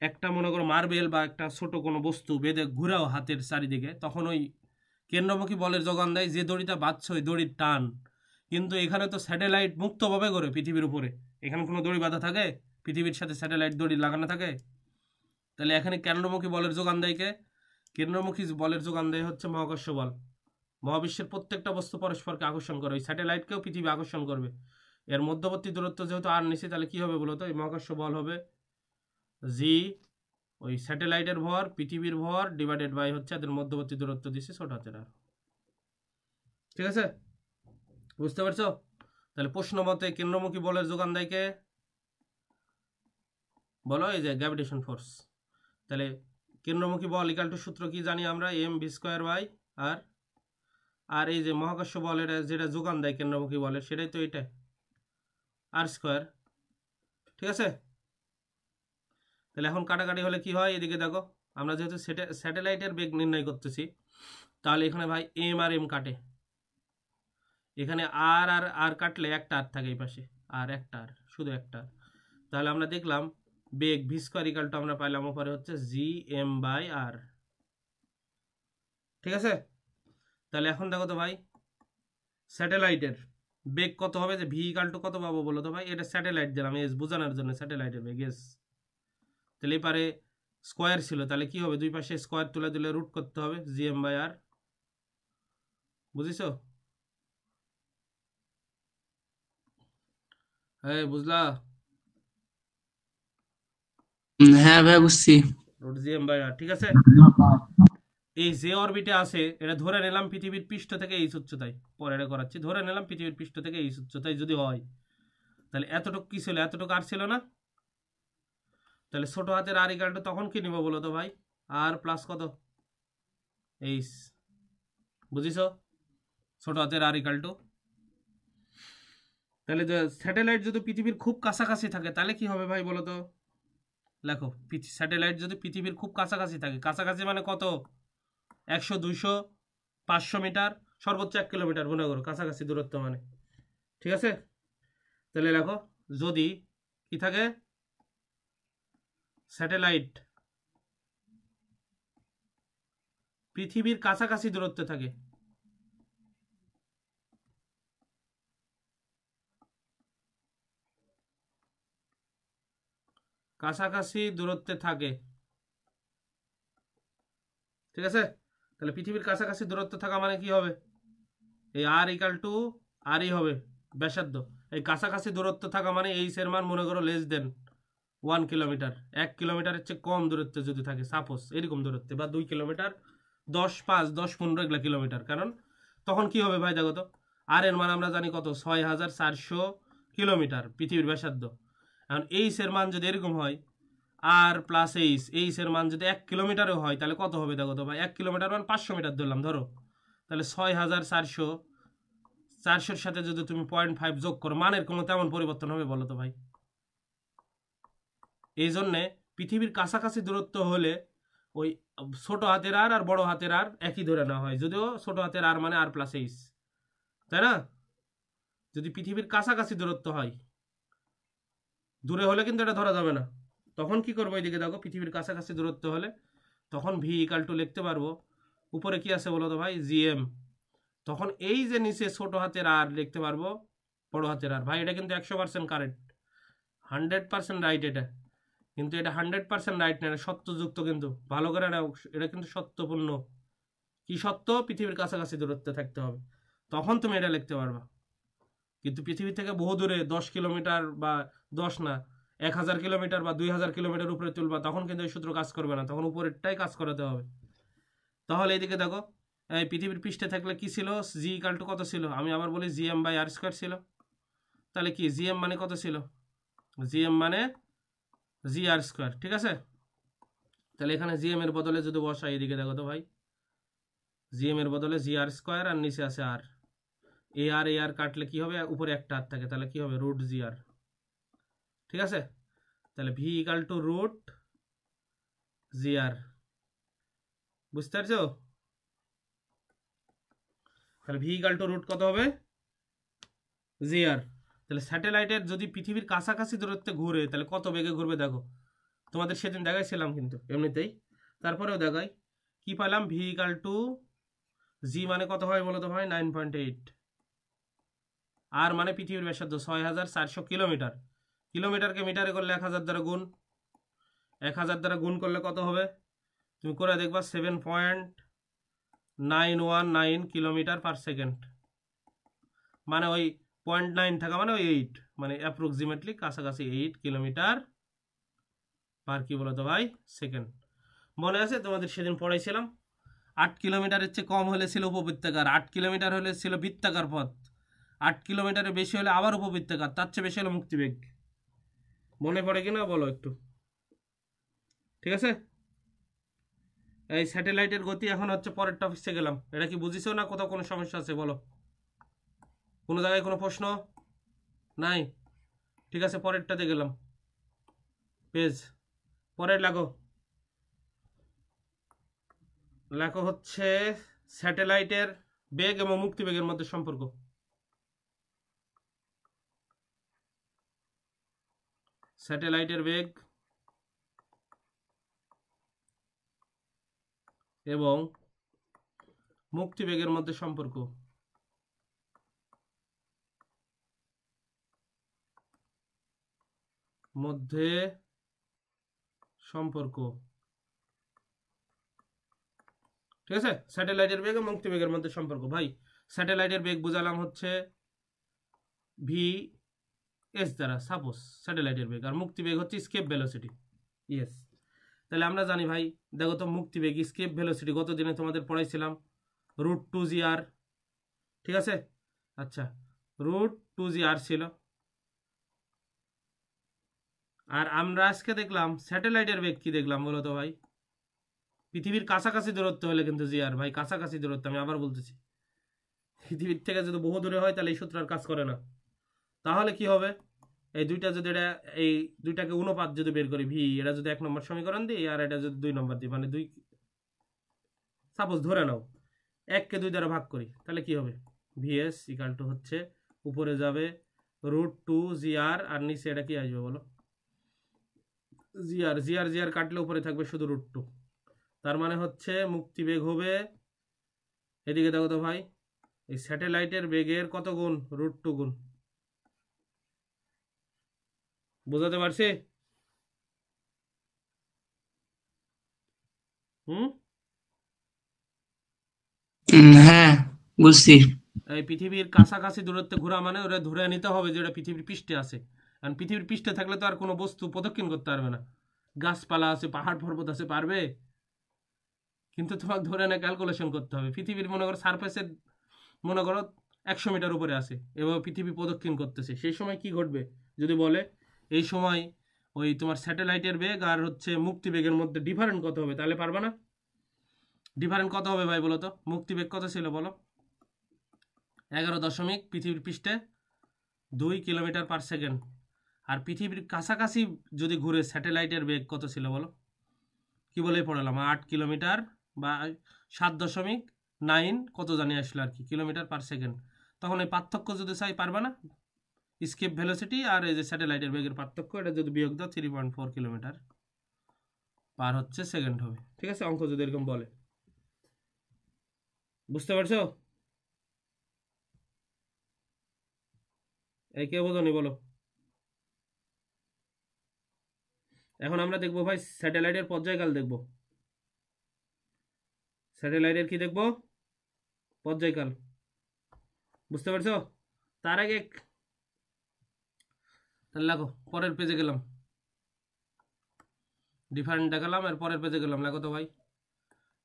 একটা মনে করো মার্বেল বা একটা ছোট কোনো বস্তু বেঁধে ঘুরাও হাতের চারিদিকে, তখন ওই কেন্দ্রমুখী বলের যোগান দেয় যে দড়িটা বাঁধছে ওই দড়ির টান। কিন্তু এখানে তো স্যাটেলাইট মুক্তভাবে ঘোরে পৃথিবীর উপরে, এখানে কোনো দড়ি বাঁধা থাকে? পৃথিবীর সাথে স্যাটেলাইট দড়ি লাগানো থাকে? তাহলে এখানে কেন্দ্রমুখী বলের যোগান দেয় কে? কেন্দ্রমুখী বলের যোগান দেয় হচ্ছে মহাকর্ষ বল। মহাবিশ্বের প্রত্যেকটা বস্তু পরস্পরকে আকর্ষণ করে, ওই স্যাটেলাইটকেও পৃথিবী আকর্ষণ করবে। এর মধ্যবর্তী দূরত্ব যেহেতু আর নিচে, তাহলে কি হবে বলতো? এই মহাকর্ষ বল হবে জি, ওই স্যাটেলাইটের ভর পৃথিবীর ভর ডিভাইডেড বাই হচ্ছে এদের মধ্যবর্তী দূরত্ব দিচ্ছে ছোট হাতের আর। ঠিক আছে, বুঝতে পারছো? তাহলে প্রশ্ন মতে কেন্দ্রমুখী বলের যোগান দেয় কে বলো? এই যে গ্র্যাভিটেশন ফোর্স। তাহলে কেন্দ্রমুখী বল ইকাল টু সূত্র কি জানি আমরা? এম ভি স্কোয়ার বাই আর। আর এই যে মহাকর্ষ বলের যেটা যোগান দেয় কেন্দ্রমুখী বলের, সেটাই তো এটা, আর স্কোয়ার। ঠিক আছে, তাহলে এখন কাটাকাটি হলে কি হয়? এদিকে দেখো, আমরা যেহেতু স্যাটেলাইটের বেগ নির্ণয় করতেছি, তাহলে এখানে ভাই এম আর এম কাটে, এখানে আর আর আর কাটলে একটা আর থাকে এই পাশে, আর একটা আর, শুধু একটা আর। তাহলে আমরা দেখলাম বেগ ভি স্কোয়ার ইকাল টু আমরা পাইলাম উপরে হচ্ছে জি এম বাই আর। ঠিক আছে, তাহলে এখন দেখো তো ভাই, স্যাটেলাইটের বেগ কত হবে, যে ভি ইকাল টু কত পাবো বলো তো ভাই? এটা স্যাটেলাইট দিলাম এস বোঝানোর জন্য, স্যাটেলাইটের বেগ এস। তাহলে এপারে স্কোয়ার ছিল, তাহলে কি হবে, দুই পাশে স্কোয়ার তুলে দিলে রুট করতে হবে জিএম বাই আর। বুঝিস? হ্যাঁ বুঝলা? হ্যাঁ ভাই বুঝছি। রুট জিএম বাই আর, ঠিক আছে। এই যে অরবিটে আছে এটা ধরে নিলাম পৃথিবীর পৃষ্ঠ থেকে এই উচ্চতায়, পরে এটা করাচ্ছি, ধরে নিলাম পৃথিবীর পৃষ্ঠ থেকে এই উচ্চতায় যদি হয়, তাহলে এতটুকু কি ছিল, এতটুকু আর ছিল না? তাহলে ছোট হাতের আর ইকাল টু তখন কি নিব বলো তো ভাই? আর প্লাস কত, এইচ। বুঝিস? ছোট হাতের আর ইকাল টু। তাহলে স্যাটেলাইট যদি পৃথিবীর খুব কাছাকাছি থাকে তাহলে কি হবে ভাই বলো তো? লেখো, স্যাটেলাইট যদি পৃথিবীর খুব কাছাকাছি থাকে, কাছাকাছি মানে কত, 100, 200, 500 মিটার, সর্বোচ্চ 1 কিলোমিটার মনে করো কাছাকাছি দূরত্ব মানে, ঠিক আছে। তাহলে লেখো, যদি কি থাকে, স্যাটেলাইট পৃথিবীর কাছাকাছি দূরত্বে থাকে, কাছাকাছি দূরত্বে থাকে, ঠিক আছে। তাহলে পৃথিবীর কাছাকাছি দূরত্ব থাকা মানে কি হবে, এই আর ইকাল টু আরই হবে ব্যাসার্ধ। এই কাছাকাছি দূরত্ব থাকা মানে এইচ এর মান মনে করো লেস দেন 1 কিলোমিটার, 1 কিলোমিটারের চেয়ে কম দূরত্বে যদি থাকে, সাপোজ এরকম দূরত্বে, বা 2 কিলোমিটার, 10, 5, 10, 15 এগুলা কিলোমিটার। কারণ তখন কি হবে ভাই দেখো তো, আর এর মান আমরা জানি কত, 6400 কিলোমিটার পৃথিবীর ব্যাসার্ধ। এখন এইচ এর মান যদি এরকম হয়, আর প্লাস এইচ, এইচ এর মান যদি 1 কিলোমিটারও হয় তাহলে কত হবে দেখো তো ভাই? 1 কিলোমিটার মান 500 মিটার ধরলাম ধরো, তাহলে 6400, 400-র সাথে যদি তুমি 0.5 যোগ করো, মানের কোনো তেমন পরিবর্তন হবে বলো তো ভাই? এই জন্যে পৃথিবীর কাছাকাছি দূরত্ব হলে ওই ছোট হাতের আর আর বড় হাতের আর একই ধরে নেওয়া হয়, যদিও ছোট হাতের আর মানে আর প্লাস এইচ, তাই না? যদি পৃথিবীর কাছাকাছি দূরত্ব হয়, দূরে হলে কিন্তু এটা ধরা যাবে না। তখন কি করবো, এইদিকে দেখো, পৃথিবীর কাছাকাছি দূরত্ব হলে তখন ভি ইকাল টু লিখতে পারবো, উপরে কি আছে বলো তো ভাই, জিএম। তখন এই যে নিচে ছোট হাতের আর লিখতে পারবো বড় হাতের আর। ভাই এটা কিন্তু 100% কারেক্ট, 100% রাইট এটা, কিন্তু এটা 100% রাইট না, এটা সত্যযুক্ত, কিন্তু ভালো করে না, এটা কিন্তু সত্যপূর্ণ। কি সত্য? পৃথিবীর কাছাকাছি দূরত্বে থাকতে হবে, তখন তুমি এটা লিখতে পারবা। কিন্তু পৃথিবী থেকে বহু দূরে 10 কিলোমিটার বা 10 না, 1000 কিলোমিটার বা 2000 কিলোমিটার উপরে তুলবা, তখন কিন্তু এই সূত্র কাজ করবে না, তখন উপরেরটাই কাজ করাতে হবে। তাহলে এইদিকে দেখো, এই পৃথিবীর পৃষ্ঠে থাকলে কি ছিল, জি ইকাল টু কত ছিল, আমি আবার বলি জিএম বাই আর স্কোয়ার ছিল। তাহলে কি জিএম মানে কত ছিল, জিএম মানে জি আর স্কোয়ার, ঠিক আছে। তাহলে এখানে জিএম এর বদলে যদি বসাই, এদিকে দেখো তো ভাই, জিএম এর বদলে জি আর স্কোয়ার, আর নিচে আছে আর, এ আর কাটলে কি হবে, উপরে একটা আর থাকে, তাহলে কি হবে, রুট জি আর, ঠিক আছে। তাহলে ভি ইকাল টু রুট জি আর, বুঝতে পারছো? তাহলে ভি ইকাল টু রুট কত হবে, জি আর। তাহলে স্যাটেলাইটের যদি পৃথিবীর কাছাকাছি দূরত্বে ঘুরে তাহলে কত বেগে ঘুরবে দেখো, তোমাদের সেদিন দেখাইছিলাম কিন্তু এমনিতেই, তারপরেও দেখাই, কি পাইলাম, ভি ইকাল টু জি মানে কত হয় বলো তো ভাই, 9.8, আর মানে পৃথিবীর ব্যাসার্ধ 6400 কিলোমিটার, কিলোমিটারকে মিটারে করলে 1000 দ্বারা গুণ, 1000 দ্বারা গুণ করলে কত হবে, তুমি করে দেখবা 7.919 কিলোমিটার পার সেকেন্ড, মানে ওই 0.9 থাকা মানে ওই 8, মানে অ্যাপ্রক্সিমেটলি কাছাকাছি 8 কিলোমিটার পার কি বলতো ভাই, সেকেন্ড। মনে আছে তোমাদের সেদিন পড়াইছিলাম, 8 কিলোমিটারের চেয়ে কম হলে ছিল উপবৃত্তাকার, 8 কিলোমিটার হলে ছিল বৃত্তাকার পথ, 8 কিলোমিটারের বেশি হলে আবার উপবৃত্তাকার, তার চেয়ে বেশি হলে মুক্তিবেগ। মনে পড়ে কিনা বলো একটু, ঠিক আছে। এই স্যাটেলাইটের গতি এখন হচ্ছে পরের টপিকে গেলাম, এটা কি বুঝিছো না কোথাও কোনো সমস্যা আছে বলো, কোনো জায়গায় কোনো প্রশ্ন নাই? ঠিক আছে, পরেরটাতে গেলাম, পেজ পরের লেখো, লেখো হচ্ছে স্যাটেলাইটের বেগ এবং মুক্তিবেগের মধ্যে সম্পর্ক। স্যাটেলাইটের বেগ এবং মুক্তিবেগের মধ্যে সম্পর্ক। মধ্যে সম্পর্ক, ঠিক আছে? স্যাটেলাইটের বেগ এবং মুক্তিবেগের মধ্যে সম্পর্ক। ভাই স্যাটেলাইটের বেগ বুঝালাম হচ্ছে ভি এস দ্বারা, সাপোজ স্যাটেলাইটের বেগ, আর মুক্তিবেগ হচ্ছে স্কেপ ভেলোসিটি। ইয়েস, তাহলে আমরা জানি ভাই, দেখো তো মুক্তিবেগ স্কেপ ভেলোসিটি গত দিনে তোমাদের পড়াইছিলাম √2gr, ঠিক আছে? আচ্ছা, √2gr ছিল। আর আমরা আজকে দেখলাম স্যাটেলাইটের বেগ কি দেখলাম বলো তো ভাই? পৃথিবীর কাছাকাছি দূরত্ব হলে কিন্তু জিআর, ভাই কাছাকাছি দূরত্ব, আমি আবার বলতেছি, পৃথিবীর থেকে যদি বহু দূরে হয় তাহলে এই সূত্র আর কাজ করে না। তাহলে কি হবে, এই দুইটা যদি এটা, এই দুইটাকে অনুপাত যদি বের করি, ভি এটা যদি 1 নম্বর সমীকরণ দিই আর এটা যদি 2 নম্বর দিই, মানে 2, সাপোজ ধরে নাও 1কে 2 দ্বারা ভাগ করি, তাহলে কি হবে? ভিএস ইকাল টু হচ্ছে উপরে যাবে √2gr আর নিচে এটা কি আসবে বলো? জিআর। জিআর জিআর কাটলে উপরে থাকবে শুধু √2। তার মানে হচ্ছে মুক্তিবেগ হবে, এদিকে দেখো তো ভাই, এই স্যাটেলাইটের বেগের কত গুণ? √2 গুণ। বুঝাতে পারছি? হ্যাঁ বুঝছি। এই পৃথিবীর কাছাকাছি দূরত্বে ঘোরা মানে ওরা ধরে নিতে হবে যে ওটা পৃথিবীর পৃষ্ঠে আছে, কারণ পৃথিবীর পৃষ্ঠে থাকলে তো আর কোনো বস্তু প্রদক্ষিণ করতে পারবে না। গাছপালা আছে, পাহাড় পর্বত আছে, পারবে? কিন্তু তোমাকে ধরে না ক্যালকুলেশন করতে হবে। পৃথিবীর মনে করো সারফেসের মনে করো 100 মিটার উপরে আছে, এভাবে পৃথিবী প্রদক্ষিণ করতেছে, সেই সময় কি ঘটবে যদি বলে, এই সময় ওই তোমার স্যাটেলাইটের বেগ আর হচ্ছে মুক্তিবেগের মধ্যে ডিফারেন্ট কত হবে, তাহলে পারবে না? ডিফারেন্ট কত হবে ভাই বলো তো? মুক্তিবেগ কত ছিল বলো? 11 পৃথিবীর পৃষ্ঠে 2 কিলোমিটার পার সেকেন্ড। আর পৃথিবীর কাছাকাছি যদি ঘুরে স্যাটেলাইটের বেগ কত ছিল বলো? কি বলেই পড়ালাম, 8 কিলোমিটার বা 7.9 কত জানি আসলো আর কি কিলোমিটার পার সেকেন্ড। তখন এই পার্থক্য যদি চাই, পারবে না? স্কেপ ভেলোসিটি আর এই যে স্যাটেলাইটের বেগের পার্থক্য, এটা যদি বিয়োগ দাও 3.4 কিলোমিটার পার হচ্ছে সেকেন্ড হবে, ঠিক আছে? অঙ্ক যদি এরকম বলে, বুঝতে পারছো? এই কে বোঝনি বলো? এখন আমরা দেখবো ভাই স্যাটেলাইটের পর্যায়কাল দেখবো। স্যাটেলাইটের কি দেখবো? পর্যায়কাল, বুঝতে পারছো? তার আগে তাহলে লেখো, পরের পেজে গেলাম, ডিফারেন্ট দেখালাম, আর পরের পেজে গেলাম, লেখো তো ভাই,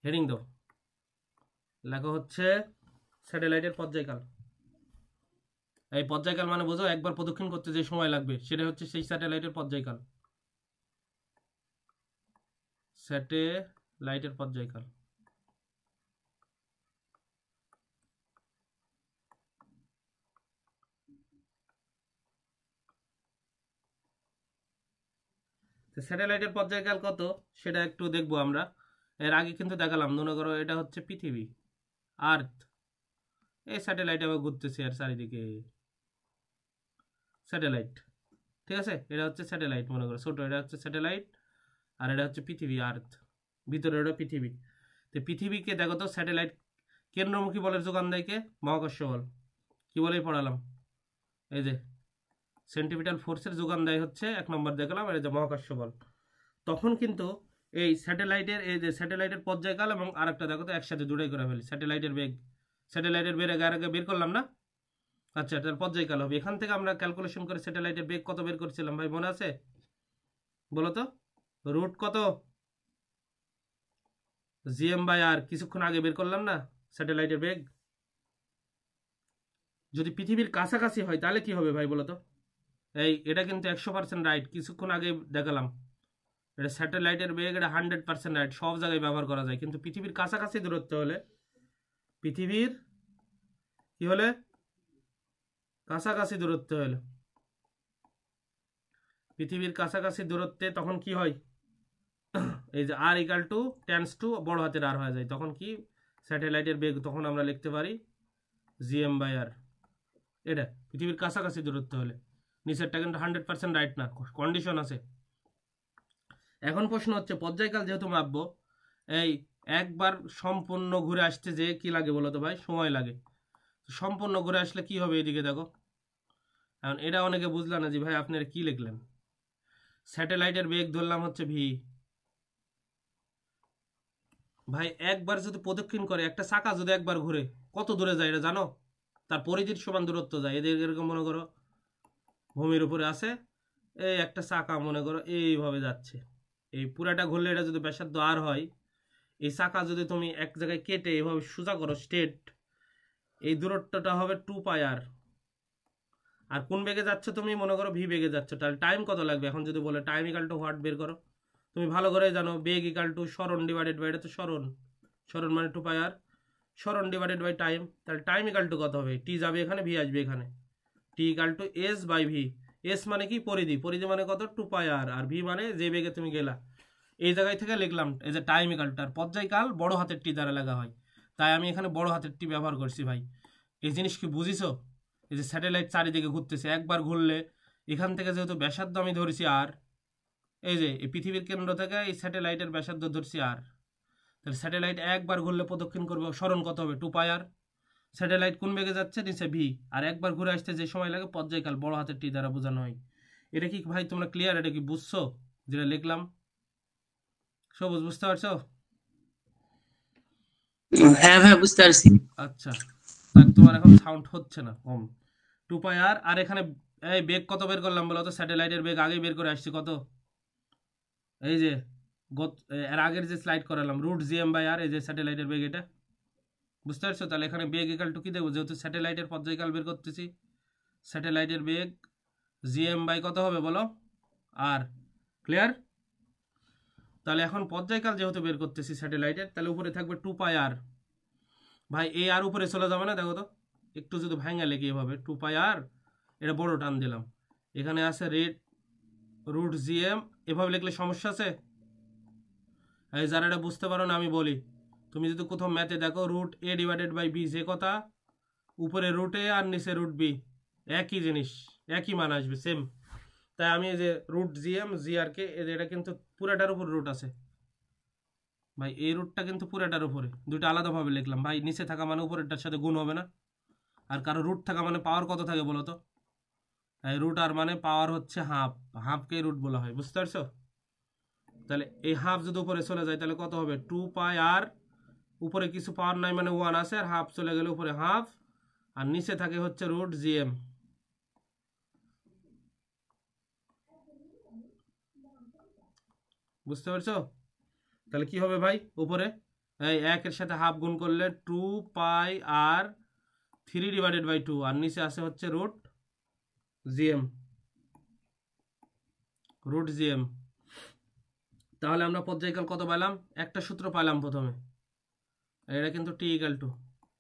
হেডিং দাও, লেখো হচ্ছে স্যাটেলাইটের পর্যায়কাল। এই পর্যায়কাল মানে বোঝো একবার প্রদক্ষিণ করতে যে সময় লাগবে, সেটা হচ্ছে সেই স্যাটেলাইটের পর্যায়কাল। স্যাটেলাইটের পর্যায়কাল, স্যাটেলাইটের পর্যায়কাল কত সেটা একটু দেখবো আমরা। এর আগে কিন্তু দেখালাম, মনে করো এটা হচ্ছে পৃথিবী, আর্থ, এই স্যাটেলাইট আবার ঘুরতেছে আর চারিদিকে স্যাটেলাইট, ঠিক আছে? এটা হচ্ছে স্যাটেলাইট, মনে করো ছোট, এটা হচ্ছে স্যাটেলাইট, আর এটা হচ্ছে পৃথিবী, আর্থ, ভিতরে ওটা পৃথিবী। তো পৃথিবীকে দেখো তো, স্যাটেলাইট কেন্দ্রমুখী বলের যোগান দেয় কে? মহাকর্ষ বল। কি বলেই পড়ালাম, এই যে সেন্টিপিটাল ফোর্সের যোগান দেয় হচ্ছে 1 নম্বর দেখলাম, আর এই যে মহাকর্ষ বল। তখন কিন্তু এই স্যাটেলাইটের, এই যে স্যাটেলাইটের পর্যায়কাল এবং আরেকটা দেখো তো একসাথে জুড়াই করে ফেলি, স্যাটেলাইটের বেগ। স্যাটেলাইটের বেগ আগে বের করলাম না? আচ্ছা, তার পর্যায়কাল হবে। এখান থেকে আমরা ক্যালকুলেশন করে স্যাটেলাইটের বেগ কত বের করছিলাম ভাই, মনে আছে বলো তো? রুট কত? gm/r, কিছুক্ষণ আগে বের করলাম না স্যাটেলাইটের বেগ। যদি পৃথিবীর কাছাকাছি হয় তাহলে কি হবে ভাই বলো তো? এই এটা কিন্তু 100% রাইট, কিছুক্ষণ আগে দেখালাম, এটা স্যাটেলাইটের বেগ, এটা 100% রাইট, সব জায়গায় ব্যবহার করা যায়। কিন্তু পৃথিবীর কাছাকাছি দূরত্ব হলে, পৃথিবীর কি হলে? কাছাকাছি দূরত্ব হলে, পৃথিবীর কাছাকাছি দূরত্বে তখন কি হয়? এই যে r equal to tends to বড় হাতের r হয়ে যায়, তখন কি স্যাটেলাইটের বেগ তখন আমরা লিখতে পারি gm/r। এটা পৃথিবীর কাছাকাছি দূরত্ব হলে, নিচেরটা কিন্তু 100% রাইট না, কন্ডিশন আছে। এখন প্রশ্ন হচ্ছে পর্যায়কাল যেহেতু মাপবো, এই একবার সম্পূর্ণ ঘুরে আসতে যে কি লাগে বলো তো ভাই? সময় লাগে। সম্পূর্ণ ঘুরে আসলে কি হবে? এদিকে দেখো, এখন এটা অনেকে বুঝলা না যে ভাই আপনারা কি লিখলেন। স্যাটেলাইটের বেগ ধরলাম হচ্ছে ভি। ভাই একবার যদি প্রদক্ষিণ করে, একটা চাকা যদি একবার ঘুরে কত দূরে যায় এটা জানো? তার পরিধির সমান দূরত্ব যায়। এদের এরকম মনে করো ভূমির উপরে আছে, এই একটা চাকা মনে করো এইভাবে যাচ্ছে, এই পুরাটা ঘুরলে এটা যদি ব্যাসার্ধ আর হয়, এই চাকা যদি তুমি এক জায়গায় কেটে এইভাবে সোজা করো স্ট্রেট, এই দূরত্বটা হবে 2πr। আর কোন বেগে যাচ্ছ তুমি? মনে করো ভি বেগে যাচ্ছ, তাহলে টাইম কত লাগবে? এখন যদি বলে টাইম ইকাল টু হোয়াট বের করো, তুমি ভালো করে জানো বেগ ইকাল টু সরণ ডিভাইডেড বাই, এটা তো সরণ, সরণ মানে 2πr, সরণ ডিভাইডেড বাই টাইম। তাহলে টাইম ইকাল টু কত হবে? টি যাবে এখানে, ভি আসবে এখানে, T equal to S by V. S মানে কি? পরিধি, পরিধি মানে কত? 2πr, আর ভি মানে যে বেগে তুমি গেলা। এই জায়গায় থেকে লিখলাম এই যে টাইম ইকালটার পর্যায়কাল বড় হাতের টি দ্বারা লেখা হয়, তাই আমি এখানে বড় হাতের টি ব্যবহার করছি। ভাই এই জিনিস কি বুঝিছো? এই যে স্যাটেলাইট চারিদিকে ঘুরতেছে, একবার ঘুরলে এখান থেকে যেহেতু ব্যাসার্ধ আমি ধরেছি আর, এই যে এই পৃথিবীর কেন্দ্র থেকে এই স্যাটেলাইটের ব্যাসার্ধ ধরছি আর, তাহলে স্যাটেলাইট একবার ঘুরলে প্রদক্ষিণ করবে, সরণ কত হবে? 2πr। স্যাটেলাইট কোন বেগে যাচ্ছে? নিচে ভি, আর একবার ঘুরে আসতে যে সময় লাগে পর্যায়কাল বড় হাতের টি দ্বারা বোঝানো হয়। এটা কি ভাই তোমরা ক্লিয়ার? এটা কি বুঝছো যেটা লিখলাম? সবুজ বুঝতে পারছো? হ্যাঁ ভাই বুঝতে পারছি। আচ্ছা, তাহলে তোমার এখন সাউন্ড হচ্ছে না, কম 2πr। আর এখানে এই বেগ কত বের করলাম বলো তো? স্যাটেলাইটের বেগ আগেই বের করে আসছি কত, এই যে এর আগের যে স্লাইড করালাম √gm/r, এই যে স্যাটেলাইটের বেগ এটা, বুঝতে পারছো? তাহলে এখানে বেগ ইকাল টু কি দেবো? যেহেতু স্যাটেলাইটের পর্যায়কাল বের করতেছি, স্যাটেলাইটের বেগ gm/, কত হবে বলো? আর। ক্লিয়ার? তাহলে এখন পর্যায়কাল যেহেতু বের করতেছি স্যাটেলাইটের, তাহলে উপরে থাকবে 2πr। ভাই এই আর উপরে চলে যাবে না? দেখো তো একটু যদি ভাঙা লেগে এভাবে 2πr, এটা বড় টান দিলাম, এখানে আছে √gm, এভাবে লিখলে সমস্যা আছে? এই যারা এটা বুঝতে পারো না আমি বলি, তুমি যদি কোথাও ম্যাথে দেখো √a/b, যে কথা উপরে √a আর নিচে √b, একই জিনিস, একই মান আসবে সেম। তাই আমি এই যে √gm gr কে, এটা কিন্তু পুরাটার উপর রুট আছে ভাই, এই রুটটা কিন্তু পুরাটার উপরে, দুটো আলাদাভাবে লিখলাম ভাই। নিচে থাকা মানে উপরেরটার সাথে গুণ হবে না, আর কারো রুট থাকা মানে পাওয়ার কত থাকে বলো তো? এই রুট আর মানে পাওয়ার হচ্ছে হাফ, হাফকে রুট বলা হয়, বুঝতে পারছো? তাহলে এই হাফ যদি উপরে চলে যায় তাহলে কত হবে? 2πr, উপরে কিছু পাওয়ার নাই মানে 1 আছে, আর হাফ চলে গেলে উপরে হাফ, আর নিচে থাকে হচ্ছে √gm। বুঝতে পারছো? তাহলে কি হবে ভাই? উপরে এই 1 এর সাথে হাফ গুণ করলে 2πr 3/2, আর নিচে আসে হচ্ছে √gm। তাহলে আমরা পর্যায়কাল কত পেলাম? একটা সূত্র পাইলাম প্রথমে, এটা কিন্তু টি ইকাল টু,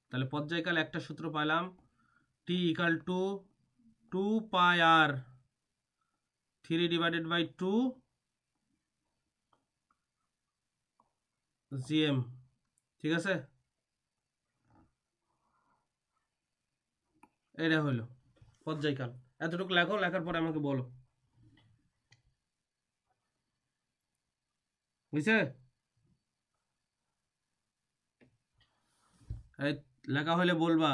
তাহলে পর্যায়কাল একটা সূত্র পাইলাম, টি ইকাল টু 2πr 3/2 gm। ঠিক আছে, এটা হলো পর্যায়কাল। এতটুকু লেখো, লেখার পরে আমাকে বলো, বুঝছে? এই লেখা হলে বলবা,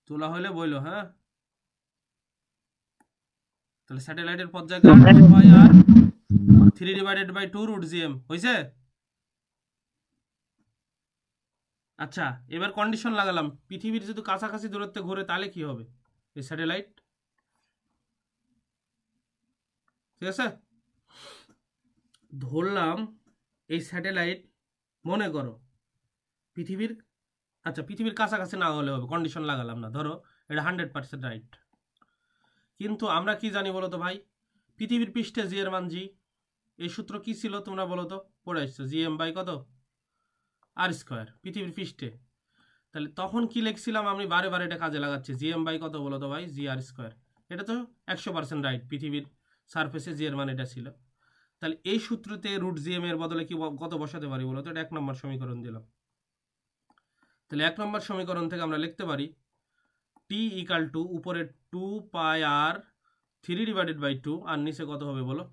তোলা হলে বইলো, হ্যাঁ? তাহলে স্যাটেলাইটের পর্যায়কাল 2πr 3/2 √gm হয়েছে। আচ্ছা, এবার কন্ডিশন লাগালাম, পৃথিবীর যদি কাছাকাছি দূরত্বে ঘুরে তাহলে কি হবে এই স্যাটেলাইট? ঠিক আছে, ধরলাম এই স্যাটেলাইট, মনে করো পৃথিবীর, আচ্ছা পৃথিবীর কাছাকাছি না হলে হবে, কন্ডিশন লাগালাম না, ধরো এটা 100% রাইট। কিন্তু আমরা কি জানি বলো তো ভাই? পৃথিবীর পৃষ্ঠে জি এর মান জি, এই সূত্র কি ছিল তোমরা বলো তো? পড়ে আসছো gm/, কত? r², পৃথিবীর পৃষ্ঠে। তাহলে তখন কি লিখছিলাম আমি? বারে বারে এটা কাজে লাগাচ্ছি, gm/, কত বলো তো ভাই? gr²। এটা তো 100% রাইট, পৃথিবীর সারফেসে জি এর মান এটা ছিল। তাহলে এই সূত্রতে √gm এর বদলে কি কত বসাতে পারি বলো তো? এটা 1 নম্বর সমীকরণ দিলাম। তাহলে 1 নম্বর সমীকরণ থেকে আমরা লিখতে পারি টি ইকাল টু উপরে 2πr 3/2, আর নিচে কত হবে বলো?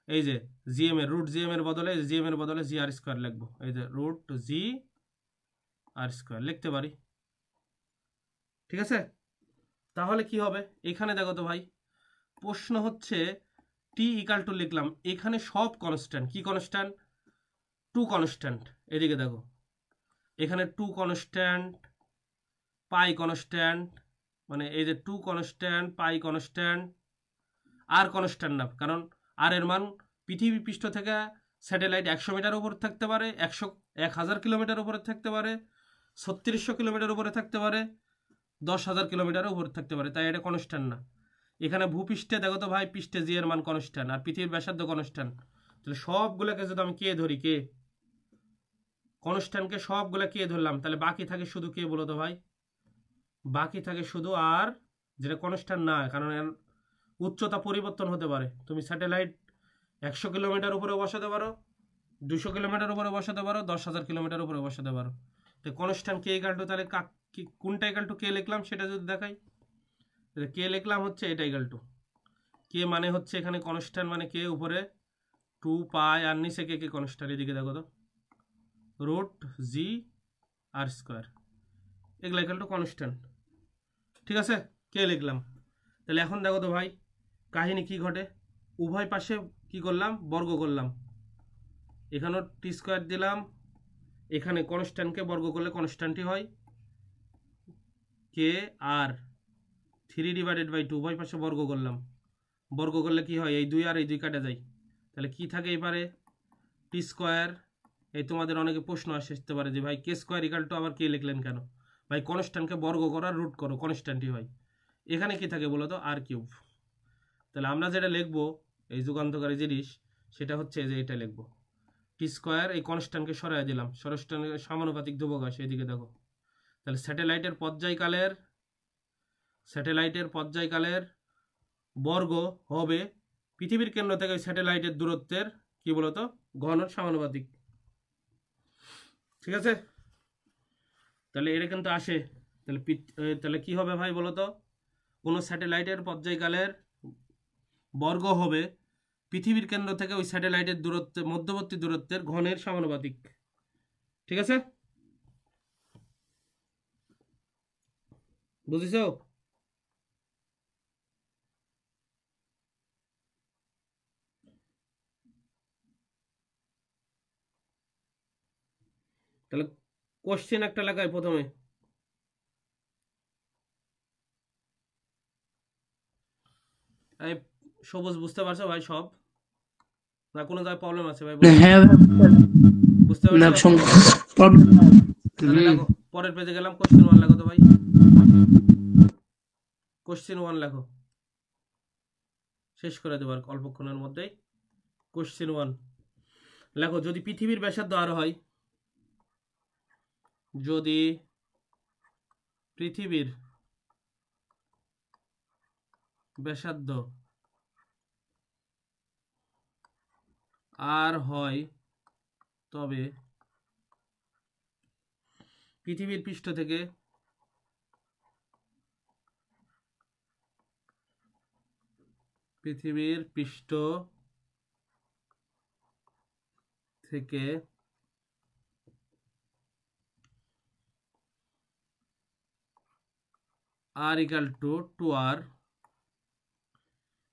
এই যে gm এর √gm এর বদলে gr² লিখবো, এই যে √gr² লিখতে পারি। ঠিক আছে, তাহলে কি হবে? এখানে দেখো তো ভাই, প্রশ্ন হচ্ছে টি ইকাল টু লিখলাম, এখানে সব কনস্ট্যান্ট। কি কনস্ট্যান্ট? To constant. এদিকে দেখো, এখানে টু কনস্ট্যান্ট, পাই কনস্ট্যান্ট, মানে এই যে to constant, pi constant, R constant না, কারণ আর এর মান পৃথিবী পৃষ্ঠ থেকে স্যাটেলাইট 100 মিটার উপর থাকতে পারে, 1000 কিলোমিটার উপরে থাকতে পারে, 3600 কিলোমিটার উপরে থাকতে পারে, 10,000 কিলোমিটার উপরে থাকতে পারে, তাই এটা কনস্ট্যান্ট না। এখানে ভূপৃষ্ঠে দেখো তো ভাই, পৃষ্ঠে জি এর মান কনস্ট্যান্ট, আর পৃথিবীর ব্যাসার্ধ কনস্ট্যান্ট। তাহলে সবগুলোকে যদি আমি কে ধরি, কে কনস্ট্যান্টকে সবগুলা কে ধরলাম, তাহলে বাকি থাকে শুধু কে বলো তো ভাই? বাকি থাকে শুধু আর, যেটা কনস্ট্যান্ট না, কারণ এর উচ্চতা পরিবর্তন হতে পারে। তুমি স্যাটেলাইট 100 কিলোমিটার উপরে বসাতে পারো, 200 কিলোমিটার উপরে বসাতে পারো, 10,000 কিলোমিটার উপরে বসাতে পারো। তো কনস্ট্যান্ট কে ইকাল টু, তাহলে কোনটা ইকাল টু কে লিখলাম সেটা যদি দেখাই, কে লিখলাম হচ্ছে এটা ইকাল টু কে, মানে হচ্ছে এখানে কনস্ট্যান্ট মানে কে উপরে 2 পাই, আর নিচে কে কে কনস্ট্যান্ট। এদিকে দেখো তো, রুট জি আর স্কোয়ার, এগুলো ইকাল টু কনস্ট্যান্ট। ঠিক আছে, কে লিখলাম। তাহলে এখন দেখো তো ভাই, কাহিনী কি ঘটে, উভয় পাশে কি করলাম, বর্গ করলাম। এখানেও টি স্কোয়ার দিলাম, এখানে কনস্ট্যান্টকে বর্গ করলে কনস্ট্যান্টই হয়, কে আর 3/2, উভয় পাশে বর্গ করলাম। বর্গ করলে কি হয়, এই 2 আর এই 2 কাটা যায়, তাহলে কি থাকে এবারে, টি স্কোয়ার। এই তোমাদের অনেকে প্রশ্ন আসতে পারে যে ভাই কে স্কোয়ার ইকাল টু আবার কে লিখলেন কেন? ভাই কনস্ট্যান্টকে বর্গ করো আর রুট করো, কনস্ট্যান্টই হয়। এখানে কি থাকে বলো তো, আর কিউব। তাহলে আমরা যেটা লিখবো এই যুগান্তকারী জিনিস, সেটা হচ্ছে যে এটা লিখবো, টি স্কোয়ার, এই কনস্ট্যান্টকে সরাই দিলাম, সরস্ট্যান্টের সমানুপাতিক ধ্রুবক আসে, এদিকে দেখো। তাহলে স্যাটেলাইটের পর্যায়কালের বর্গ হবে পৃথিবীর কেন্দ্র থেকে স্যাটেলাইটের দূরত্বের কি বলতো, ঘনর সমানুপাতিক। ঠিক আছে, তাহলে এটা কিন্তু আসে। তাহলে কি হবে ভাই বলতো, কোনো স্যাটেলাইটের পর্যায়কালের বর্গ হবে পৃথিবীর কেন্দ্র থেকে ওই স্যাটেলাইটের দূরত্বে, মধ্যবর্তী দূরত্বের ঘনের সমানুপাতিক। ঠিক আছে, বুঝেছো? তাহলে কোশ্চেন একটা লাগাই প্রথমে, এই সবুজ বুঝতে পারছো ভাই সব, না কোনো জায়গায় প্রবলেম আছে ভাই? হ্যাঁ বুঝতে না, পারছো? প্রবলেম। তাহলে দেখো পরের পেজে গেলাম, কোশ্চেন 1 লেখো তো ভাই, কোশ্চেন 1 লেখো, শেষ করে দেবো আর অল্পক্ষণের মধ্যেই। কোশ্চেন 1 লেখো, যদি পৃথিবীর ব্যাসার্ধ আর হয়, যদি পৃথিবীর ব্যাসার্ধ আর হয়, তবে পৃথিবীর পৃষ্ঠ থেকে আর ইকাল টু 2r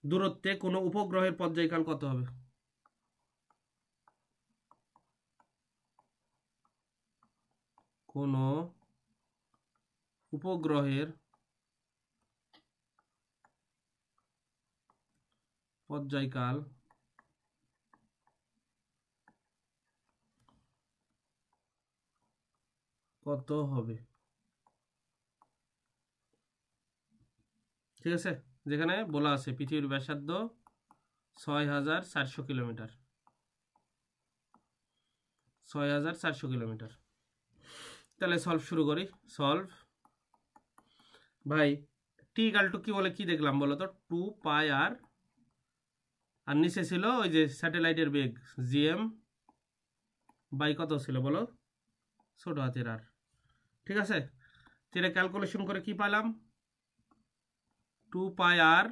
দূরত্বে কোনো উপগ্রহের পর্যায়কাল কত হবে? কোনো উপগ্রহের পর্যায়কাল কত হবে? ঠিক আছে, যেখানে বলা আছে পৃথিবীর ব্যাসার্ধ 6,400 কিলোমিটার, 6,400 কিলোমিটার। তাহলে সলভ শুরু করি। সলভ ভাই, টি ইকাল টু কি বলে, কি দেখলাম বলো তো, 2 পাই আর, আর নিচে ছিল ওই যে স্যাটেলাইটের বেগ জিএম বাই কত ছিল বলো, ছোট হাতের আর। ঠিক আছে, সেটা ক্যালকুলেশন করে কি পাইলাম, 2 পাই আর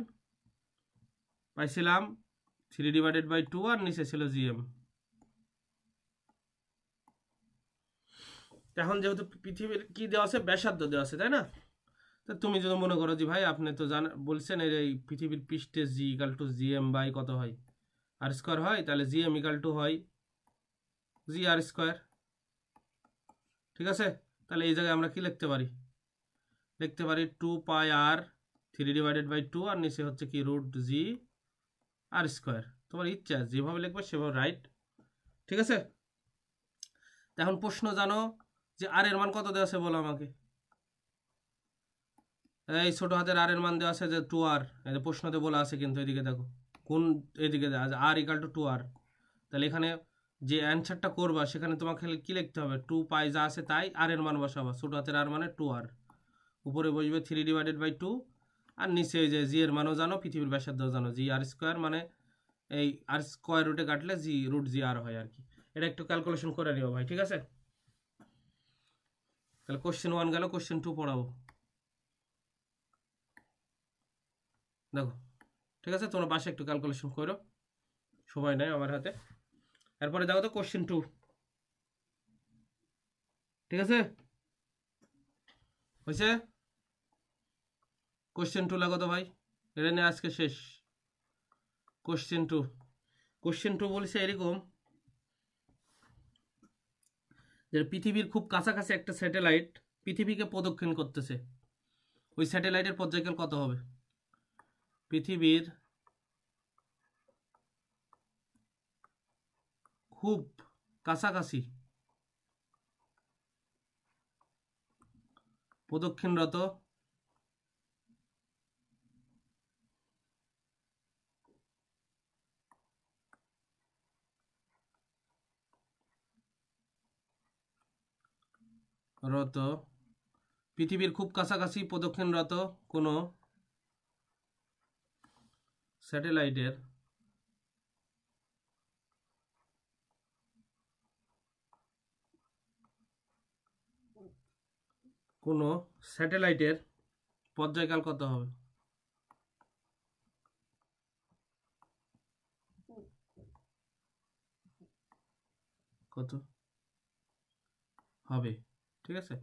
পাইছিলাম 3/2, আর নিচে ছিল জিএম। এখন যেহেতু পৃথিবীর কি দেওয়া আছে, ব্যাসার্ধ দেওয়া আছে, তাই না? তো তুমি যদি মনে করো যে ভাই আপনি তো বলছেন এই পৃথিবীর পৃষ্ঠে g equal to G M by কত হয় আর স্কোয়ার হয়, তাহলে জি এম ইকাল টু হয় জি আর স্কোয়ার। ঠিক আছে, তাহলে এই জায়গায় আমরা কি লিখতে পারি? লিখতে পারি 2 পাই আর 3 ডিভাইডেড বাই 2 আর নিচে হচ্ছে কি রুট জি আর স্কোয়ার। তোমার ইচ্ছা যেভাবে লিখবে সেভাবে রাইট। ঠিক আছে, এখন প্রশ্ন জানো যে আর এর মান কত দেওয়া আছে বলো আমাকে। এই ছোট হাতের আর এর মান দেওয়া আছে যে 2 আর, এই যে প্রশ্নতে বলা আছে কিন্তু এদিকে দেখো কোন এদিকে আর ইকাল টু 2 আর। তাহলে এখানে যে অ্যান্সারটা করবা সেখানে তোমাকে কি লিখতে হবে? 2 পাই যা আছে তাই আর এর মান বসাবা, ছোট হাতের আর মানে 2 আর, উপরে বসবে 3 ডিভাইডেড বাই 2 আর নিচে এই যে জি এর মানও জানো, পৃথিবীর ব্যাসার্ধ জানো, জি আর স্কোয়ার মানে এই আর স্কোয়ার রুটে কাটলে জি রুট জি আর হয় আর কি। এটা একটু ক্যালকুলেশন করে নিও ভাই। ঠিক আছে, তাহলে কোশ্চেন 1 গেল, কোশ্চেন 2 পড়াবো দেখো। ঠিক আছে, তোমরা বাসে একটু ক্যালকুলেশন করো, সময় নেই আমার হাতে। এরপরে দেখো তো কোশ্চেন 2। ঠিক আছে, হয়েছে? কোশ্চেন 2 লাগো তো ভাই, এটা নিয়ে আজকে শেষ। কোশ্চেন 2, কোশ্চেন 2 বলছে এরকম যে পৃথিবীর খুব কাছাকাছি একটা স্যাটেলাইট পৃথিবীকে প্রদক্ষিণ করতেছে, ওই স্যাটেলাইটের পর্যায়কাল কত হবে? পৃথিবীর খুব কাছাকাছি প্রদক্ষিণরত পৃথিবীর খুব কাছাকাছি প্রদক্ষিণরত কোনো স্যাটেলাইটের পর্যায়কাল কত হবে? কত হবে? ঠিক আছে,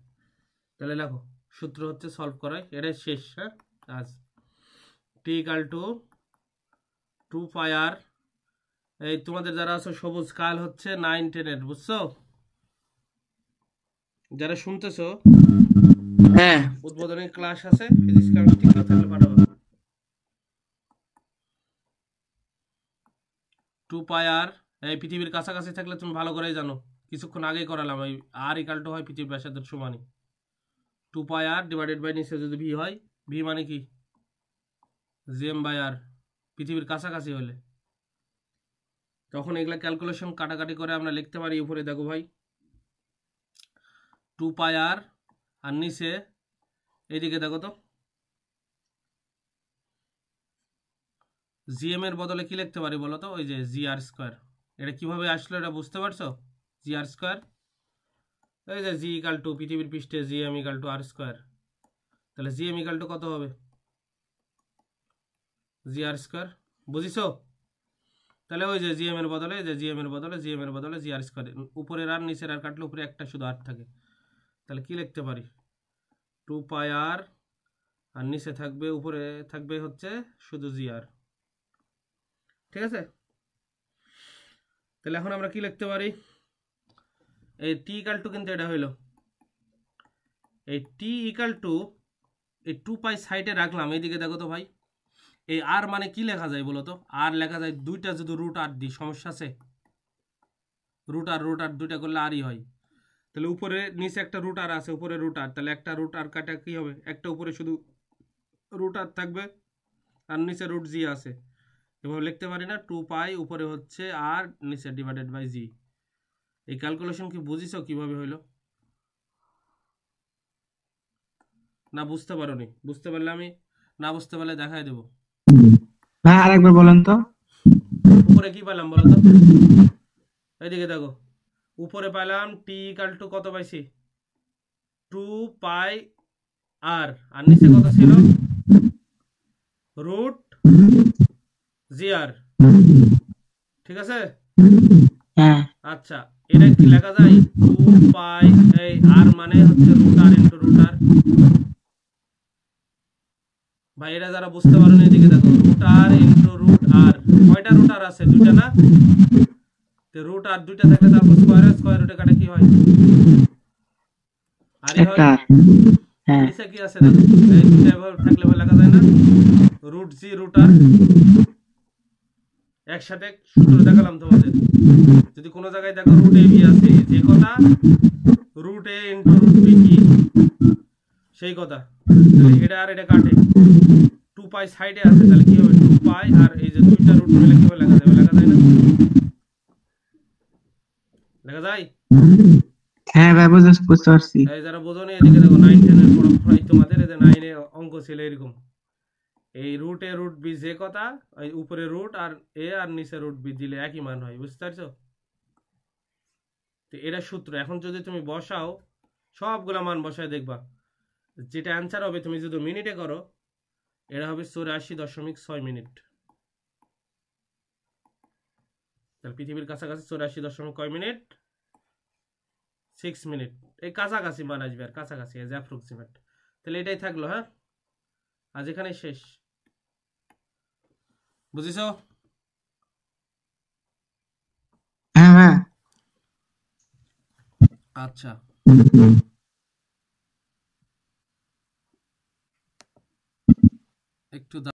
তাহলে দেখো সূত্র হচ্ছে সলভ করাই, এটাই শেষ। হ্যাঁ, আজ টি ইকাল টু 2 পাই আর, এই তোমাদের যারা আছো সবুজ কাল হচ্ছে 9 10 বুঝছো? যারা শুনতেছো হ্যাঁ উদ্বোধনী ক্লাস আছে, ফিজিক্স কেমিস্ট্রি কেউ থাকলে পাঠাবো। 2 পাই আর এই পৃথিবীর কাছাকাছি থাকলে তুমি ভালো করেই জানো, কিছুক্ষণ আগেই করালাম, এই আর ইকাল টু হয় পৃথিবীর ব্যাসার্ধের সমানই 2 পাই আর ডিভাইডেড বাই নিচে যদি ভি হয়, ভি মানে কি জিএম বাই আর, পৃথিবীর কাছাকাছি হলে। তখন এগুলা ক্যালকুলেশন কাটাকাটি করে আমরা লিখতে পারি। উপরে দেখো ভাই 2 পাই আর আর নিচে এইদিকে দেখো তো জিএম এর বদলে কি লিখতে পারি বলো তো? ওই যে জি আর স্কোয়ার। এটা কিভাবে আসলো এটা বুঝতে পারছো? জি আর স্কোয়ার, এই যে জি ইকাল টু পৃথিবীর পৃষ্ঠে g m equal to r square, তাহলে জিএম ইকাল টু কত হবে? জি আর স্কোয়ার, বুঝিছো? তাহলে ওই যে জিএম এর বদলে জি আর স্কোয়ার, উপরের আর নিচের আর কাটলে উপরে একটা শুধু আর থাকে, তাহলে কি লিখতে পারি? 2 পাই আর আর নিচে থাকবে, উপরে থাকবে হচ্ছে শুধু জি আর। ঠিক আছে, তাহলে এখন আমরা কি লিখতে পারি? এই টি ইকাল টু কিন্তু এটা হইলো, এই টি ইকাল টু এই 2 পাই সাইডে রাখলাম, এইদিকে দেখো তো ভাই এই আর মানে কি লেখা যায় বলো তো? আর লেখা যায় দুইটা, যদি রুট আর দিই সমস্যা আছে? রুট আর দুইটা করলে আরই হয়, তাহলে উপরে নিচে একটা রুট আর আছে, উপরে রুট আর, তাহলে একটা রুট আর কাটা কি হবে? একটা উপরে শুধু রুট আর থাকবে আর নিচে রুট জি আছে, এভাবে লিখতে পারি না? 2 পাই উপরে হচ্ছে আর নিচে ডিভাইডেড বাই জি। এই ক্যালকুলেশন কি বুঝিছো কিভাবে হইলো? না বুঝতে পারোনি? বুঝতে পারলে আমি, না বুঝতে পারলে দেখাই দেবো। হ্যাঁ আরেকবার বলেন তো। উপরে কি পেলাম বলো তো? এইদিকে দেখো উপরে পেলাম টি ইকাল টু কত পাইছি? 2 পাই আর, আর নিচে কত ছিল? রুট জি আর। ঠিক আছে, হ্যাঁ আচ্ছা এটা কি লেখা যায়? 2 পাই এই আর মানে হচ্ছে রুট আর ইন্টু রুট আর, ভাই এটা যারা বুঝতে পারেন এদিকে দেখো, রুট আর ইনটু রুট আর, কয়টা রুট আর আছে? দুইটা না? তো রুট আর দুইটা থাকলে তারপর স্কয়ার রুটে কাটে কি হয়? আরই হয়। একটা হ্যাঁ নিচে কি আছে দেখো, এই দুইটা এভাবে থাকলে ভালো লেখা যায় না? রুট জি রুট আর একসাথে সূত্র দেখালাম তোমাদের। যদি কোনো জায়গায় দেখো রুট এ বি আছে, যে কথা রুট এ ইনটু রুট বি কি সেই কথা, তাহলে এটা আর এটা কাটে, 2 পাই সাইডে আছে, তাহলে কি হবে? 2 পাই আর এই যে দুইটা রুট মিলে কি লেখা যাবে? লেখা যায় না? লেখা যায়? হ্যাঁ ভাই বুঝতে পারছি। এই যারা বোঝোনি এদিকে দেখো, 9 10 এর পড়াই তোমাদের, এই যে 9 এ অঙ্ক ছিল এরকম, এই রুট এ রুট বি যে কথা, এই উপরে রুট আর এ আর নিচে রুট বি দিলে একই মান হয়, বুঝতে পারছো? তো এটা সূত্র। এখন যদি তুমি বসাও, সবগুলা মান বসায় দেখবা যেটা অ্যান্সার হবে, তুমি যদি মিনিটে করো এটা হবে 84.6 মিনিট। তাহলে পৃথিবীর কাছাকাছি 84 কয় মিনিট? 6 মিনিট। এই কাছাকাছি মান আসবে, আর কাছাকাছি এজ অ্যাপ্রক্সিমেট। তাহলে এটাই থাকলো। হ্যাঁ, আজ এখানে শেষ। বুঝিছো? হ্যাঁ হ্যাঁ আচ্ছা।